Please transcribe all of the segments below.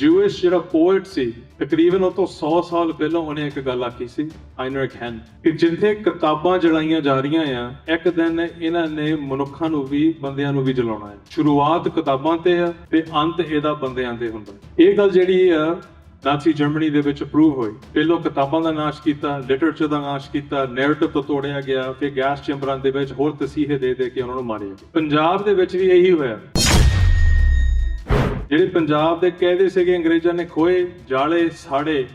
ਜੂਇਸ਼ ਜਿਹੜਾ ਪੋਇਟ ਸੀ ਤਕਰੀਬਨ ਉਹ ਤੋਂ 100 ਸਾਲ ਪਹਿਲਾਂ ਉਹਨੇ ਇੱਕ ਗੱਲ ਆਖੀ ਸੀ ਹਾਈਨਰਿਕ ਹੈਨ ਕਿ ਜਿੱਥੇ ਕਿਤਾਬਾਂ ਜਲਾਈਆਂ ਜਾ ਰਹੀਆਂ ਆ ਇੱਕ ਦਿਨ ਇਹਨਾਂ ਨੇ ਮਨੁੱਖਾਂ ਨੂੰ ਵੀ ਬੰਦਿਆਂ ਨੂੰ ਵੀ ਜਲਾਉਣਾ ਹੈ। ਸ਼ੁਰੂਆਤ ਕਿਤਾਬਾਂ ਤੇ ਆ ਤੇ ਅੰਤ ਇਹਦਾ ਬੰਦਿਆਂ ਤੇ ਹੁੰਦਾ। ਇਹ ਗੱਲ ਜਿਹੜੀ ਆ ਨਾਜ਼ੀ ਜਰਮਨੀ ਦੇ ਵਿੱਚ ਪ੍ਰੂਵ ਹੋਈ। ਪਹਿਲੋਂ ਕਿਤਾਬਾਂ ਦਾ ਨਾਸ਼ ਕੀਤਾ, ਲਿਟਰੇਚਰ ਦਾ ਨਾਸ਼ ਕੀਤਾ, ਨੈਰੇਟਿਵ ਤੋਂ ਤੋੜਿਆ ਗਿਆ, ਫਿਰ ਗੈਸ ਚੈਂਬਰਾਂ ਦੇ ਵਿੱਚ ਹੋਰ ਤਸੀਹੇ ਦੇ ਦੇ ਕੇ ਉਹਨਾਂ ਨੂੰ ਮਾਰਿਆ ਗਿਆ। ਪੰਜਾਬ ਦੇ ਵਿੱਚ ਵੀ ਇਹੀ ਹੋਇਆ। ਜਿਹੜੇ ਪੰਜਾਬ ਦੇ ਕਹਿਦੇ ਸੀਗੇ ਅੰਗਰੇਜ਼ਾਂ ਨੇ ਖੋਏ ਜਾਲੇ ਸਾੜੇ,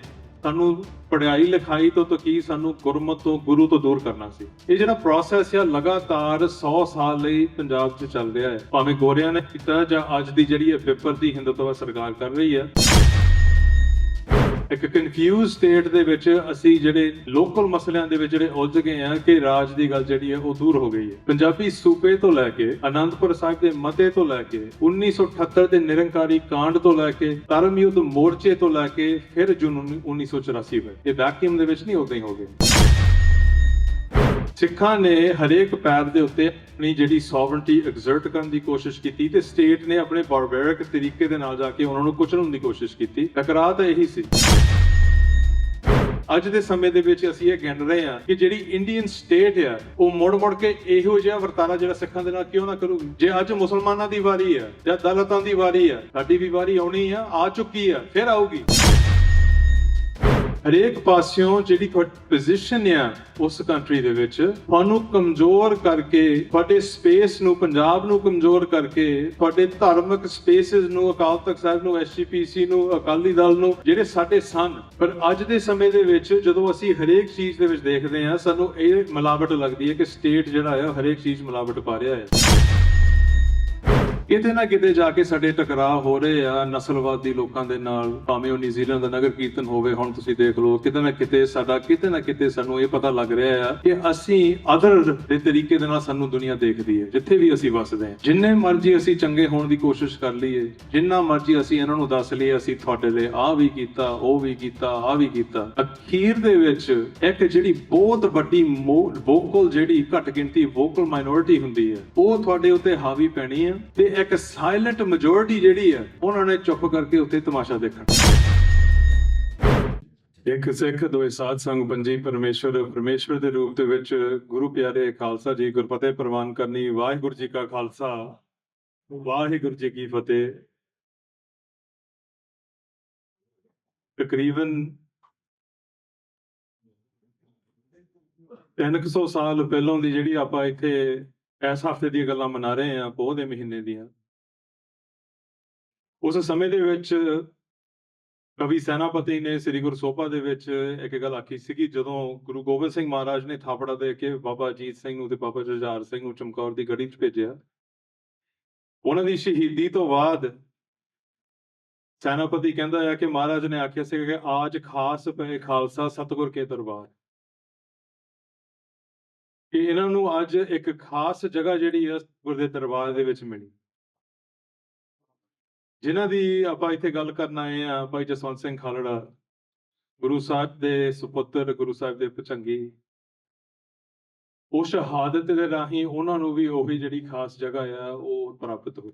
ਸਾਨੂੰ ਪੜ੍ਹਾਈ ਲਿਖਾਈ ਤੋਂ ਕੀ ਸਾਨੂੰ ਗੁਰਮਤ ਤੋਂ ਗੁਰੂ ਤੋਂ ਦੂਰ ਕਰਨਾ ਸੀ। ਇਹ ਜਿਹੜਾ ਪ੍ਰੋਸੈਸ ਆ ਲਗਾਤਾਰ 100 ਸਾਲ ਲਈ ਪੰਜਾਬ 'ਚ ਚੱਲ ਰਿਹਾ ਹੈ, ਭਾਵੇਂ ਗੋਰਿਆਂ ਨੇ ਕੀਤਾ ਜਾਂ ਅੱਜ ਦੀ ਜਿਹੜੀ ਇਹ ਪੇਪਰ ਦੀ ਹਿੰਦੂਤਵ ਸਰਕਾਰ ਕਰ ਰਹੀ ਹੈ। ਇੱਕ ਕਨਫਿਊਜ਼ ਸਟੇਟ ਦੇ ਵਿੱਚ ਅਸੀਂ ਜਿਹੜੇ ਲੋਕਲ ਮਸਲਿਆਂ ਦੇ ਵਿੱਚ ਜਿਹੜੇ ਉਲਝ ਗਏ ਆ ਕਿ ਰਾਜ ਦੀ ਗੱਲ ਜਿਹੜੀ ਹੈ ਉਹ ਦੂਰ ਹੋ ਗਈ ਹੈ। ਪੰਜਾਬੀ ਸੂਬੇ ਤੋਂ ਲੈ ਕੇ ਅਨੰਦਪੁਰ ਸਾਹਿਬ ਦੇ ਮਤੇ ਤੋਂ ਲੈ ਕੇ 1978 ਦੇ ਨਿਰੰਕਾਰੀ ਕਾਂਡ ਤੋਂ ਲੈ ਕੇ ਧਰਮ ਯੁੱਧ ਮੋਰਚੇ ਤੋਂ ਲੈ ਕੇ ਫਿਰ ਜੂਨ 1984 ਵਿੱਚ ਇਹ ਵੈਕਿਊਮ ਦੇ ਵਿੱਚ ਨਹੀਂ ਉਦਾਂ ਹੀ ਹੋ ਗਏ। ਸਿੱਖਾਂ ਨੇ ਹਰੇਕ ਪੈਰ ਦੇ ਉੱਤੇ ਆਪਣੀ ਜਿਹੜੀ ਸੋਵਰਨਟੀ ਐਗਜ਼ਰਟ ਕਰਨ ਦੀ ਕੋਸ਼ਿਸ਼ ਕੀਤੀ ਤੇ ਸਟੇਟ ਨੇ ਆਪਣੇ ਬਾਰਬੈਰਿਕ ਤਰੀਕੇ ਦੇ ਨਾਲ ਜਾ ਕੇ ਉਹਨਾਂ ਨੂੰ ਕੁਚਲਣ ਦੀ ਕੋਸ਼ਿਸ਼ ਕੀਤੀ। ਟਕਰਾਅ ਤਾਂ ਇਹੀ ਸੀ। ਅੱਜ ਦੇ ਸਮੇਂ ਦੇ ਵਿੱਚ ਅਸੀਂ ਇਹ ਗਿਣ ਰਹੇ ਹਾਂ ਕਿ ਜਿਹੜੀ ਇੰਡੀਅਨ ਸਟੇਟ ਆ ਉਹ ਮੁੜ ਕੇ ਇਹੋ ਜਿਹਾ ਵਰਤਾਰਾ ਜਿਹੜਾ ਸਿੱਖਾਂ ਦੇ ਨਾਲ ਕਿਉਂ ਨਾ ਕਰੂਗੀ। ਜੇ ਅੱਜ ਮੁਸਲਮਾਨਾਂ ਦੀ ਵਾਰੀ ਆ ਜਾਂ ਦਲਿਤਾਂ ਦੀ ਵਾਰੀ ਆ, ਸਾਡੀ ਵੀ ਵਾਰੀ ਆਉਣੀ ਆ ਚੁੱਕੀ ਆ, ਫਿਰ ਆਊਗੀ। ਹਰੇਕ ਪਾਸਿਓਂ ਜਿਹੜੀ ਤੁਹਾਡੀ ਪੋਜੀਸ਼ਨ ਆ ਉਸ ਕੰਟਰੀ ਦੇ ਵਿੱਚ ਤੁਹਾਨੂੰ ਕਮਜ਼ੋਰ ਕਰਕੇ, ਤੁਹਾਡੇ ਸਪੇਸ ਨੂੰ, ਪੰਜਾਬ ਨੂੰ ਕਮਜ਼ੋਰ ਕਰਕੇ, ਤੁਹਾਡੇ ਧਾਰਮਿਕ ਸਪੇਸਿਸ ਨੂੰ, ਅਕਾਲ ਤਖਤ ਸਾਹਿਬ ਨੂੰ, ਐਸਜੀਪੀਸੀ ਨੂੰ, ਅਕਾਲੀ ਦਲ ਨੂੰ, ਜਿਹੜੇ ਸਾਡੇ ਸਨ। ਪਰ ਅੱਜ ਦੇ ਸਮੇਂ ਦੇ ਵਿੱਚ ਜਦੋਂ ਅਸੀਂ ਹਰੇਕ ਚੀਜ਼ ਦੇ ਵਿੱਚ ਦੇਖਦੇ ਹਾਂ ਸਾਨੂੰ ਇਹ ਮਿਲਾਵਟ ਲੱਗਦੀ ਹੈ ਕਿ ਸਟੇਟ ਜਿਹੜਾ ਹੈ ਹਰੇਕ ਚੀਜ਼ ਮਿਲਾਵਟ ਪਾ ਰਿਹਾ ਹੈ। ਕਿਤੇ ਨਾ ਕਿਤੇ ਜਾ ਕੇ ਸਾਡੇ ਟਕਰਾਅ ਹੋ ਰਹੇ ਆ ਨਸਲਵਾਦੀ ਲੋਕਾਂ ਦੇ ਨਾਲ, ਭਾਵੇਂ ਉਹ ਨਿਊਜ਼ੀਲੈਂਡ ਦਾ ਨਗਰ ਕੀਰਤਨ ਹੋਵੇ। ਹੁਣ ਤੁਸੀਂ ਦੇਖ ਲਓ ਕਿਤੇ ਨਾ ਕਿਤੇ ਸਾਨੂੰ ਇਹ ਪਤਾ ਲੱਗ ਰਿਹਾ ਆ ਕਿ ਅਸੀਂ ਅਦਰ ਦੇ ਤਰੀਕੇ ਦੇ ਨਾਲ ਸਾਨੂੰ ਦੁਨੀਆ ਦੇਖਦੀ ਹੈ ਜਿੱਥੇ ਵੀ ਅਸੀਂ ਵਸਦੇ ਹਾਂ। ਜਿੰਨੇ ਮਰਜ਼ੀ ਅਸੀਂ ਚੰਗੇ ਹੋਣ ਦੀ ਕੋਸ਼ਿਸ਼ ਕਰ ਲਈਏ, ਜਿੰਨਾ ਮਰਜ਼ੀ ਅਸੀਂ ਇਹਨਾਂ ਨੂੰ ਦੱਸ ਲਈਏ ਅਸੀਂ ਤੁਹਾਡੇ ਲਈ ਆਹ ਵੀ ਕੀਤਾ, ਉਹ ਵੀ ਕੀਤਾ, ਆਹ ਵੀ ਕੀਤਾ, ਅਖੀਰ ਦੇ ਵਿੱਚ ਇੱਕ ਜਿਹੜੀ ਬਹੁਤ ਵੱਡੀ ਵੋਕਲ ਜਿਹੜੀ ਘੱਟ ਗਿਣਤੀ ਵੋਕਲ ਮਾਈਨੋਰਿਟੀ ਹੁੰਦੀ ਹੈ ਉਹ ਤੁਹਾਡੇ ਉੱਤੇ ਹਾਵੀ ਪੈਣੀ ਹੈ ਤੇ ਇੱਕ ਸਾਇਲੈਂਟ ਮੈਜੋਰਿਟੀ ਜਿਹੜੀ ਹੈ ਉਹਨਾਂ ਨੇ ਚੁੱਪ ਕਰਕੇ ਉੱਥੇ ਤਮਾਸ਼ਾ ਦੇਖਣਾ। ਇੱਕ ਸਿੱਖ ਦੋਏ ਸਾਧ ਸੰਗ ਪੰਜੀ ਪਰਮੇਸ਼ਵਰ ਦੇ ਰੂਪ ਦੇ ਵਿੱਚ ਗੁਰੂ ਪਿਆਰੇ ਖਾਲਸਾ ਜੀ ਗੁਰਫਤਿਹ ਪ੍ਰਵਾਨ ਕਰਨੀ। ਵਾਹਿਗੁਰੂ ਜੀ ਕਾ ਖਾਲਸਾ, ਵਾਹਿਗੁਰੂ ਜੀ ਕੀ ਫਤਿਹ। ਤਕਰੀਬਨ 300 ਸਾਲ ਪਹਿਲਾਂ ਦੀ ਜਿਹੜੀ ਆਪਾਂ ਇੱਥੇ ਇਸ ਹਫ਼ਤੇ ਦੀਆਂ ਗੱਲਾਂ ਮਨਾ ਰਹੇ ਹਾਂ, ਪੋਹ ਦੇ ਮਹੀਨੇ ਦੀਆਂ, ਉਸ ਸਮੇਂ ਦੇ ਵਿੱਚ ਕਵੀ ਸੈਨਾਪਤੀ ਨੇ ਸ੍ਰੀ ਗੁਰੂ ਸੋਭਾ ਦੇ ਵਿੱਚ ਇੱਕ ਗੱਲ ਆਖੀ ਸੀਗੀ। ਜਦੋਂ ਗੁਰੂ ਗੋਬਿੰਦ ਸਿੰਘ ਮਹਾਰਾਜ ਨੇ ਥਾਪੜਾ ਦੇ ਕੇ ਬਾਬਾ ਅਜੀਤ ਸਿੰਘ ਨੂੰ ਤੇ ਬਾਬਾ ਜੁਝਾਰ ਸਿੰਘ ਨੂੰ ਚਮਕੌਰ ਦੀ ਗੜੀ 'ਚ ਭੇਜਿਆ, ਉਹਨਾਂ ਦੀ ਸ਼ਹੀਦੀ ਤੋਂ ਬਾਅਦ ਸੈਨਾਪਤੀ ਕਹਿੰਦਾ ਹੈ ਕਿ ਮਹਾਰਾਜ ਨੇ ਆਖਿਆ ਸੀ ਕਿ ਆਜ ਖਾਸ ਪਏ ਖਾਲਸਾ ਸਤਿਗੁਰ ਕੇ ਦਰਬਾਰ, ਕਿ ਇਹਨਾਂ ਨੂੰ ਅੱਜ ਇੱਕ ਖਾਸ ਜਗ੍ਹਾ ਜਿਹੜੀ ਆ ਗੁਰ ਦੇ ਦਰਬਾਰ ਦੇ ਵਿੱਚ ਮਿਲੀ। ਜਿਨ੍ਹਾਂ ਦੀ ਆਪਾਂ ਇੱਥੇ ਗੱਲ ਕਰਨ ਆਏ ਆ, ਭਾਈ ਜਸਵੰਤ ਸਿੰਘ ਖਾਲੜਾ, ਗੁਰੂ ਸਾਹਿਬ ਦੇ ਸੁਪੁੱਤਰ, ਗੁਰੂ ਸਾਹਿਬ ਦੇ ਭੁਜੰਗੀ, ਉਹ ਸ਼ਹਾਦਤ ਦੇ ਰਾਹੀਂ ਉਹਨਾਂ ਨੂੰ ਵੀ ਉਹੀ ਜਿਹੜੀ ਖਾਸ ਜਗ੍ਹਾ ਆ ਉਹ ਪ੍ਰਾਪਤ ਹੋਈ।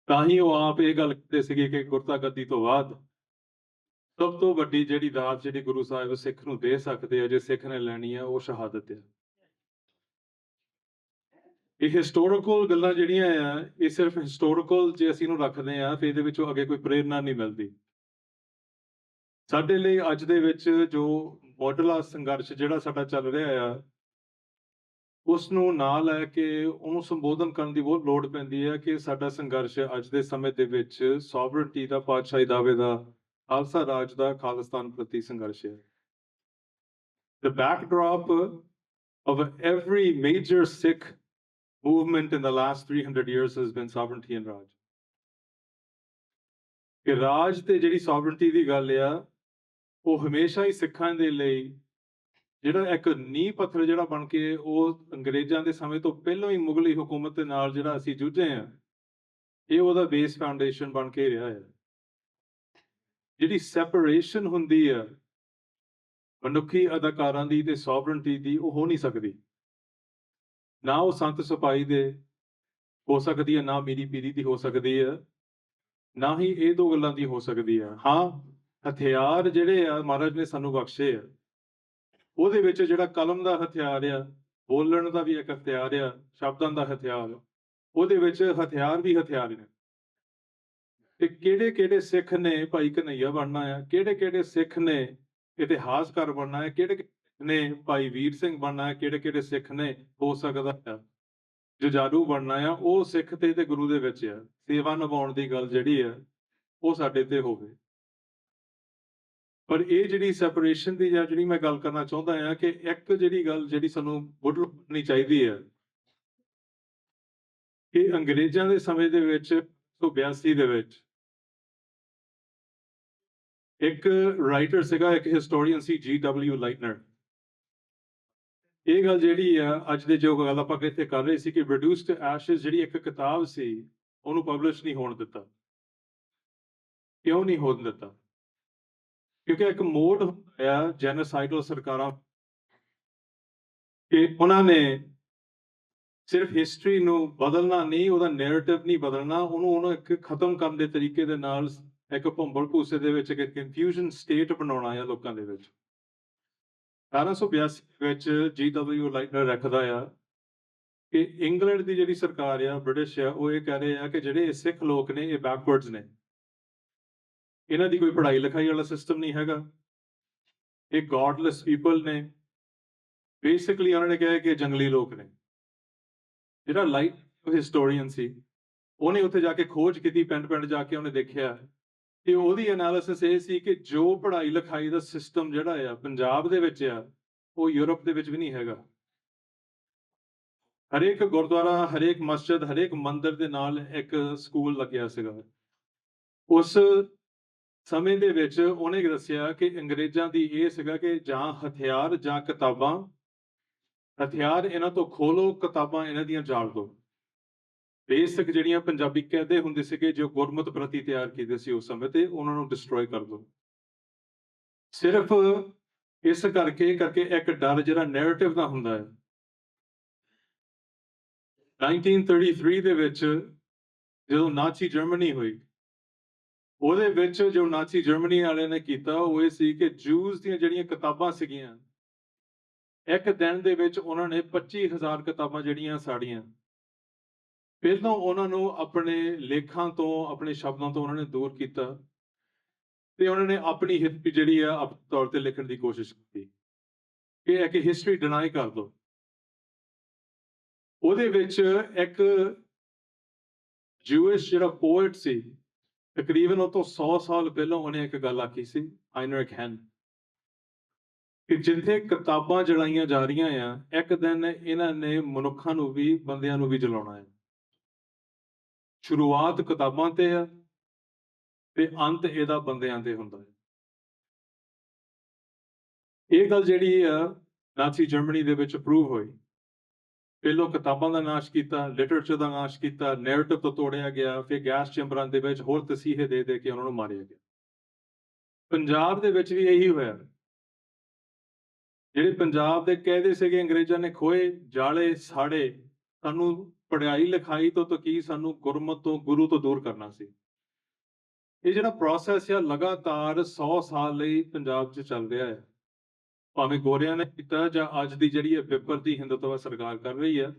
ਤਾਂ ਹੀ ਉਹ ਆਪ ਇਹ ਗੱਲ ਕਰਦੇ ਸੀਗੇ ਕਿ ਗੁਰਤਾ ਗੱਦੀ ਤੋਂ ਬਾਅਦ ਸਭ ਤੋਂ ਵੱਡੀ ਜਿਹੜੀ ਦਾਤ ਜਿਹੜੀ ਗੁਰੂ ਸਾਹਿਬ ਸਿੱਖ ਨੂੰ ਦੇ ਸਕਦੇ ਆ, ਜੇ ਸਿੱਖ ਨੇ ਲੈਣੀ ਆ, ਉਹ ਸ਼ਹਾਦਤ ਆ। ਇਹ ਹਿਸਟੋਰੀਕਲ ਗੱਲਾਂ ਜਿਹੜੀਆਂ ਆ ਇਹ ਸਿਰਫ ਹਿਸਟੋਰੀਕਲ ਜੇ ਅਸੀਂ ਇਹਨੂੰ ਰੱਖਦੇ ਆ ਫਿਰ ਇਹਦੇ ਵਿੱਚੋਂ ਅੱਗੇ ਕੋਈ ਪ੍ਰੇਰਨਾ ਨਹੀਂ ਮਿਲਦੀ। ਸਾਡੇ ਲਈ ਅੱਜ ਦੇ ਵਿੱਚ ਜੋ ਮੁੱਢਲਾ ਸੰਘਰਸ਼ ਜਿਹੜਾ ਸਾਡਾ ਚੱਲ ਰਿਹਾ ਆ ਉਸ ਨੂੰ ਨਾ ਲੈ ਕੇ ਉਹਨੂੰ ਸੰਬੋਧਨ ਕਰਨ ਦੀ ਬਹੁਤ ਲੋੜ ਪੈਂਦੀ ਹੈ ਕਿ ਸਾਡਾ ਸੰਘਰਸ਼ ਅੱਜ ਦੇ ਸਮੇਂ ਦੇ ਵਿੱਚ ਸੋਵਰਨਟੀ ਦਾ, ਪਾਤਸ਼ਾਹੀ ਦਾਅਵੇ ਦਾ, ਖਾਲਸਾ ਰਾਜ ਦਾ, ਖਾਲਿਸਤਾਨ ਪ੍ਰਤੀ ਸੰਘਰਸ਼ ਹੈ। The backdrop of every major Sikh movement in the last 300 years has been sovereignty and Raj. ਕਿ ਰਾਜ ਤੇ ਜਿਹੜੀ ਸੋਵਰਨਟੀ ਦੀ ਗੱਲ ਆ ਉਹ ਹਮੇਸ਼ਾ ਹੀ ਸਿੱਖਾਂ ਦੇ ਲਈ ਜਿਹੜਾ ਇੱਕ ਨੀਂਹ ਪੱਥਰ ਜਿਹੜਾ ਬਣ ਕੇ ਉਹ ਅੰਗਰੇਜ਼ਾਂ ਦੇ ਸਮੇਂ ਤੋਂ ਪਹਿਲਾਂ ਹੀ ਮੁਗਲੀ ਹਕੂਮਤ ਦੇ ਨਾਲ ਜਿਹੜਾ ਅਸੀਂ ਜੂਝੇ ਆ, ਇਹ ਉਹਦਾ ਬੇਸ ਫਾਊਂਡੇਸ਼ਨ ਬਣ ਕੇ ਰਿਹਾ ਹੈ। ਜਿਹੜੀ ਸੈਪਰੇਸ਼ਨ ਹੁੰਦੀ ਆ ਮਨੁੱਖੀ ਅਧਿਕਾਰਾਂ ਦੀ ਤੇ ਸੋਵਰਨਟੀ ਦੀ, ਉਹ ਹੋ ਨਹੀਂ ਸਕਦੀ। ਨਾ ਉਹ ਸੰਤ ਸਿਪਾਹੀ ਦੇ ਹੋ ਸਕਦੀ ਹੈ, ਨਾ ਮੀਰੀ ਪੀਰੀ ਦੀ ਹੋ ਸਕਦੀ ਹੈ, ਨਾ ਹੀ ਇਹ ਦੋ ਗੱਲਾਂ ਦੀ ਹੋ ਸਕਦੀ ਆ। ਹਾਂ, ਹਥਿਆਰ ਜਿਹੜੇ ਆ ਮਹਾਰਾਜ ਨੇ ਸਾਨੂੰ ਬਖਸ਼ੇ ਆ, ਉਹਦੇ ਵਿੱਚ ਜਿਹੜਾ ਕਲਮ ਦਾ ਹਥਿਆਰ ਆ, ਬੋਲਣ ਦਾ ਵੀ ਇੱਕ ਹਥਿਆਰ ਆ, ਸ਼ਬਦਾਂ ਦਾ ਹਥਿਆਰ, ਉਹਦੇ ਵਿੱਚ ਹਥਿਆਰ ਵੀ ਹਥਿਆਰ ਨੇ। ਤੇ ਕਿਹੜੇ-ਕਿਹੜੇ ਸਿੱਖ ਨੇ ਭਾਈ ਕਨ੍ਹਈਆ ਬਣਨਾ ਆ, ਕਿਹੜੇ-ਕਿਹੜੇ ਸਿੱਖ ਨੇ ਇਤਿਹਾਸਕਾਰ ਬਣਨਾ ਹੈ, ਕਿਹੜੇ ਨੇ ਭਾਈ ਵੀਰ ਸਿੰਘ ਬਣਨਾ ਹੈ, ਕਿਹੜੇ-ਕਿਹੜੇ ਸਿੱਖ ਨੇ ਹੋ ਸਕਦਾ ਆ ਜੁਝਾਰੂ ਬਣਨਾ ਆ, ਉਹ ਸਿੱਖ ਤੇ ਗੁਰੂ ਦੇ ਵਿੱਚ ਆ। ਸੇਵਾ ਨਿਭਾਉਣ ਦੀ ਗੱਲ ਜਿਹੜੀ ਆ ਉਹ ਸਾਡੇ ਤੇ ਹੋਵੇ। ਪਰ ਇਹ ਜਿਹੜੀ ਸੈਪਰੇਸ਼ਨ ਦੀ ਜਾਂ ਜਿਹੜੀ ਮੈਂ ਗੱਲ ਕਰਨਾ ਚਾਹੁੰਦਾ ਆ ਕਿ ਇੱਕ ਜਿਹੜੀ ਗੱਲ ਜਿਹੜੀ ਸਾਨੂੰ ਬੁੱਢਣੀ ਚਾਹੀਦੀ ਹੈ ਕਿ ਅੰਗਰੇਜ਼ਾਂ ਦੇ ਸਮੇਂ ਦੇ ਵਿੱਚ 1982 ਦੇ ਵਿੱਚ ਇੱਕ ਰਾਈਟਰ ਸੀਗਾ, ਇੱਕ ਹਿਸਟੋਰੀਅਨ ਸੀ, G.W. ਲਾਈਟਨਰ। ਇਹ ਗੱਲ ਜਿਹੜੀ ਆ ਅੱਜ ਦੇ ਜੋ ਗੱਲ ਆਪਾਂ ਇੱਥੇ ਕਰ ਰਹੇ ਸੀ ਕਿ ਰਿਡਿਊਸਡ ਐਸ਼ਜ਼ ਜਿਹੜੀ ਇੱਕ ਕਿਤਾਬ ਸੀ ਉਹਨੂੰ ਪਬਲਿਸ਼ ਨਹੀਂ ਹੋਣ ਦਿੱਤਾ। ਕਿਉਂ ਨਹੀਂ ਹੋਣ ਦਿੱਤਾ? ਕਿਉਂਕਿ ਇੱਕ ਮੋਡ ਹੁੰਦਾ ਆ ਜੈਨੋਸਾਈਡਲ ਸਰਕਾਰਾਂ ਕਿ ਉਹਨਾਂ ਨੇ ਸਿਰਫ ਹਿਸਟਰੀ ਨੂੰ ਬਦਲਣਾ ਨਹੀਂ, ਉਹਦਾ ਨੈਰੇਟਿਵ ਨਹੀਂ ਬਦਲਣਾ, ਉਹਨੂੰ ਇੱਕ ਖਤਮ ਕਰਨ ਦੇ ਤਰੀਕੇ ਦੇ ਨਾਲ ਇੱਕ ਭੰਬਲ ਭੂਸੇ ਦੇ ਵਿੱਚ ਇੱਕ ਕਨਫਿਊਜ਼ਨ ਸਟੇਟ ਬਣਾਉਣਾ ਆ ਲੋਕਾਂ ਦੇ ਵਿੱਚ। 1882 ਵਿੱਚ G.W. ਲਾਈਟਨਰ ਰੱਖਦਾ ਆ ਕਿ ਇੰਗਲੈਂਡ ਦੀ ਜਿਹੜੀ ਸਰਕਾਰ ਆ, ਬ੍ਰਿਟਿਸ਼ ਆ, ਉਹ ਇਹ ਕਹਿ ਰਹੇ ਆ ਕਿ ਜਿਹੜੇ ਸਿੱਖ ਲੋਕ ਨੇ ਇਹ ਬੈਕਵਰਡਸ ਨੇ, ਇਹਨਾਂ ਦੀ ਕੋਈ ਪੜ੍ਹਾਈ ਲਿਖਾਈ ਵਾਲਾ ਸਿਸਟਮ ਨਹੀਂ ਹੈਗਾ, ਇਹ ਗॉडਲੈਸ ਪੀਪਲ ਨੇ। ਬੇਸਿਕਲੀ ਉਹਨਾਂ ਨੇ ਕਿਹਾ ਕਿ ਜੰਗਲੀ ਲੋਕ ਨੇ। ਜਿਹੜਾ ਲਾਈਟ ਹਿਸਟੋਰੀਅਨ ਸੀ, ਉਹਨੇ ਉੱਥੇ ਜਾ ਕੇ ਖੋਜ ਕੀਤੀ, ਪਿੰਡ ਜਾ ਕੇ ਉਹਨੇ ਦੇਖਿਆ ਤੇ ਉਹਦੀ ਐਨਾਲਿਸਿਸ ਇਹ ਸੀ ਕਿ ਜੋ ਪੜ੍ਹਾਈ ਲਿਖਾਈ ਦਾ ਸਿਸਟਮ ਜਿਹੜਾ ਆ ਪੰਜਾਬ ਦੇ ਵਿੱਚ ਆ, ਉਹ ਯੂਰਪ ਦੇ ਵਿੱਚ ਵੀ ਨਹੀਂ ਹੈਗਾ। ਹਰੇਕ ਗੁਰਦੁਆਰਾ, ਹਰੇਕ ਮਸਜਿਦ, ਹਰੇਕ ਮੰਦਿਰ ਦੇ ਨਾਲ ਇੱਕ ਸਕੂਲ ਲੱਗਿਆ ਸੀਗਾ। ਉਸ ਸਮੇਂ ਦੇ ਵਿੱਚ ਉਹਨੇ ਦੱਸਿਆ ਕਿ ਅੰਗਰੇਜ਼ਾਂ ਦੀ ਇਹ ਸੀਗਾ ਕਿ ਜਾਂ ਹਥਿਆਰ ਜਾਂ ਕਿਤਾਬਾਂ। ਹਥਿਆਰ ਇਹਨਾਂ ਤੋਂ ਖੋਲੋ, ਕਿਤਾਬਾਂ ਇਹਨਾਂ ਦੀਆਂ ਜਾਲ ਦਿਓ। ਬੇਸਿਕ ਜਿਹੜੀਆਂ ਪੰਜਾਬੀ ਕਹਿੰਦੇ ਹੁੰਦੇ ਸੀਗੇ ਜੋ ਗੁਰਮਤ ਪ੍ਰਤੀ ਤਿਆਰ ਕੀਤੇ ਸੀ ਉਸ ਸਮੇਂ ਤੇ, ਉਹਨਾਂ ਨੂੰ ਡਿਸਟਰੋਏ ਕਰ ਦਿਓ। ਸਿਰਫ ਇਸ ਕਰਕੇ ਇੱਕ ਡਰ ਜਿਹੜਾ ਨੈਰੇਟਿਵ ਦਾ ਹੁੰਦਾ ਹੈ। 1933 ਦੇ ਵਿੱਚ ਜਦੋਂ ਨਾਜ਼ੀ ਜਰਮਨੀ ਹੋਈ, ਉਹਦੇ ਵਿੱਚ ਜੋ ਨਾਜ਼ੀ ਜਰਮਨੀ ਵਾਲਿਆਂ ਨੇ ਕੀਤਾ ਉਹ ਇਹ ਸੀ ਕਿ ਜੂਸ ਦੀਆਂ ਜਿਹੜੀਆਂ ਕਿਤਾਬਾਂ ਸੀਗੀਆਂ, ਇੱਕ ਦਿਨ ਦੇ ਵਿੱਚ ਉਹਨਾਂ ਨੇ 25,000 ਕਿਤਾਬਾਂ ਜਿਹੜੀਆਂ ਸਾੜੀਆਂ। ਪਹਿਲਾਂ ਉਹਨਾਂ ਨੂੰ ਆਪਣੇ ਲੇਖਾਂ ਤੋਂ, ਆਪਣੇ ਸ਼ਬਦਾਂ ਤੋਂ ਉਹਨਾਂ ਨੇ ਦੂਰ ਕੀਤਾ ਤੇ ਉਹਨਾਂ ਨੇ ਆਪਣੀ ਹਿਸਟਰੀ ਜਿਹੜੀ ਆ ਆਪਣੇ ਤੌਰ ਤੇ ਲਿਖਣ ਦੀ ਕੋਸ਼ਿਸ਼ ਕੀਤੀ ਕਿ ਇੱਕ ਹਿਸਟਰੀ ਡਿਨਾਈ ਕਰ ਦੋ। ਉਹਦੇ ਵਿੱਚ ਇੱਕ ਜੂਇਸ਼ ਜਿਹੜਾ ਪੋਇਟ ਸੀ, ਤਕਰੀਬਨ ਉਹ ਤੋਂ 100 ਸਾਲ ਪਹਿਲਾਂ ਉਹਨੇ ਇੱਕ ਗੱਲ ਆਖੀ ਸੀ, ਹਾਈਨਰਿਕ ਹੈਨ, ਕਿ ਜਿੱਥੇ ਕਿਤਾਬਾਂ ਜਲਾਈਆਂ ਜਾ ਰਹੀਆਂ ਆ, ਇੱਕ ਦਿਨ ਇਹਨਾਂ ਨੇ ਮਨੁੱਖਾਂ ਨੂੰ ਵੀ, ਬੰਦਿਆਂ ਨੂੰ ਵੀ ਜਲਾਉਣਾ ਹੈ। ਸ਼ੁਰੂਆਤ ਕਿਤਾਬਾਂ ਤੇ ਆ ਤੇ ਅੰਤ ਇਹਦਾ ਬੰਦਿਆਂ ਤੇ ਹੁੰਦਾ ਹੈ। ਇਹ ਗੱਲ ਜਿਹੜੀ ਆ ਨਾਜ਼ੀ ਜਰਮਨੀ ਦੇ ਵਿੱਚ ਪ੍ਰੂਵ ਹੋਈ। ਪਹਿਲੋਂ ਕਿਤਾਬਾਂ ਦਾ ਨਾਸ਼ ਕੀਤਾ, ਲਿਟਰੇਚਰ ਦਾ ਨਾਸ਼ ਕੀਤਾ, ਨੈਰੇਟਿਵ ਤੋਂ ਤੋੜਿਆ ਗਿਆ, ਫਿਰ ਗੈਸ ਚੈਂਬਰਾਂ ਦੇ ਵਿੱਚ ਹੋਰ ਤਸੀਹੇ ਦੇ ਕੇ ਉਹਨਾਂ ਨੂੰ ਮਾਰਿਆ ਗਿਆ। ਪੰਜਾਬ ਦੇ ਵਿੱਚ ਵੀ ਇਹੀ ਹੋਇਆ। ਜਿਹੜੇ ਪੰਜਾਬ ਦੇ ਕਹਿੰਦੇ ਸੀਗੇ ਅੰਗਰੇਜ਼ਾਂ ਨੇ ਖੋਏ, ਜਾਲੇ, ਸਾੜੇ, ਸਾਨੂੰ ਪੜ੍ਹਾਈ ਲਿਖਾਈ ਤੋਂ ਕੀ ਸਾਨੂੰ ਗੁਰਮਤ ਤੋਂ, ਗੁਰੂ ਤੋਂ ਦੂਰ ਕਰਨਾ ਸੀ। ਇਹ ਜਿਹੜਾ ਪ੍ਰੋਸੈਸ ਆ ਲਗਾਤਾਰ 100 ਸਾਲ ਲਈ ਪੰਜਾਬ 'ਚ ਚੱਲ ਰਿਹਾ ਹੈ। ਭਾਵੇਂ ਗੋਰਿਆਂ ਨੇ ਕੀਤਾ ਜਾਂ ਅੱਜ ਦੀ ਜਿਹੜੀ ਪੇਪਰ ਦੀ ਹਿੰਦੂਤਵਾ ਸਰਕਾਰ ਕਰ ਰਹੀ ਹੈ,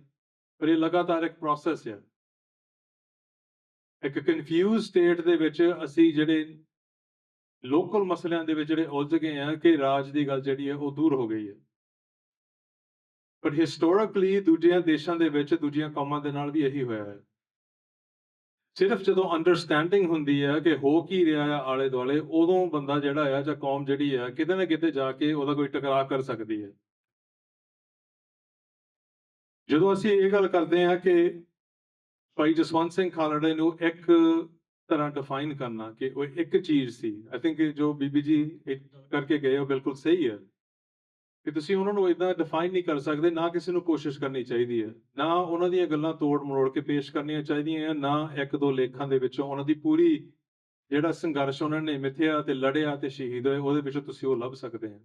ਪਰ ਇਹ ਲਗਾਤਾਰ ਇੱਕ ਪ੍ਰੋਸੈਸ ਹੈ। ਇੱਕ ਕਨਫਿਊਜ਼ ਸਟੇਟ ਦੇ ਵਿੱਚ ਅਸੀਂ ਜਿਹੜੇ ਲੋਕਲ ਮਸਲਿਆਂ ਦੇ ਵਿੱਚ ਜਿਹੜੇ ਉਲਝ ਗਏ ਆ ਕਿ ਰਾਜ ਦੀ ਗੱਲ ਜਿਹੜੀ ਹੈ ਉਹ ਦੂਰ ਹੋ ਗਈ ਹੈ। ਪਰ ਹਿਸਟੋਰੀਕਲੀ ਦੂਜਿਆਂ ਦੇਸ਼ਾਂ ਦੇ ਵਿੱਚ, ਦੂਜੀਆਂ ਕੌਮਾਂ ਦੇ ਨਾਲ ਵੀ ਇਹੀ ਹੋਇਆ ਹੈ। ਸਿਰਫ ਜਦੋਂ ਅੰਡਰਸਟੈਂਡਿੰਗ ਹੁੰਦੀ ਹੈ ਕਿ ਹੋ ਕੀ ਰਿਹਾ ਆ ਆਲੇ ਦੁਆਲੇ, ਉਦੋਂ ਬੰਦਾ ਜਿਹੜਾ ਆ ਜਾਂ ਕੌਮ ਜਿਹੜੀ ਆ ਕਿਤੇ ਨਾ ਕਿਤੇ ਜਾ ਕੇ ਉਹਦਾ ਕੋਈ ਟਕਰਾਅ ਕਰ ਸਕਦੀ ਹੈ। ਜਦੋਂ ਅਸੀਂ ਇਹ ਗੱਲ ਕਰਦੇ ਹਾਂ ਕਿ ਭਾਈ ਜਸਵੰਤ ਸਿੰਘ ਖਾਲੜੇ ਨੂੰ ਇੱਕ ਤਰ੍ਹਾਂ ਡਿਫਾਈਨ ਕਰਨਾ ਕਿ ਉਹ ਇੱਕ ਚੀਜ਼ ਸੀ, ਆਈ ਥਿੰਕ ਜੋ ਬੀਬੀ ਜੀ ਕਰਕੇ ਗਏ ਉਹ ਬਿਲਕੁਲ ਸਹੀ ਹੈ ਕਿ ਤੁਸੀਂ ਉਹਨਾਂ ਨੂੰ ਇਦਾਂ ਡਿਫਾਈਨ ਨਹੀਂ ਕਰ ਸਕਦੇ। ਨਾ ਕਿਸੇ ਨੂੰ ਕੋਸ਼ਿਸ਼ ਕਰਨੀ ਚਾਹੀਦੀ ਹੈ, ਨਾ ਉਹਨਾਂ ਦੀਆਂ ਗੱਲਾਂ ਤੋੜ ਮਰੋੜ ਕੇ ਪੇਸ਼ ਕਰਨੀਆਂ ਚਾਹੀਦੀਆਂ, ਨਾ ਇੱਕ ਦੋ ਲੇਖਾਂ ਦੇ ਵਿੱਚੋਂ ਉਹਨਾਂ ਦੀ ਪੂਰੀ ਜਿਹੜਾ ਸੰਘਰਸ਼ ਉਹਨਾਂ ਨੇ ਮਿਥਿਆ ਤੇ ਲੜਿਆ ਤੇ ਸ਼ਹੀਦ ਹੋਏ, ਉਹਦੇ ਵਿੱਚੋਂ ਤੁਸੀਂ ਉਹ ਲੱਭ ਸਕਦੇ ਆ।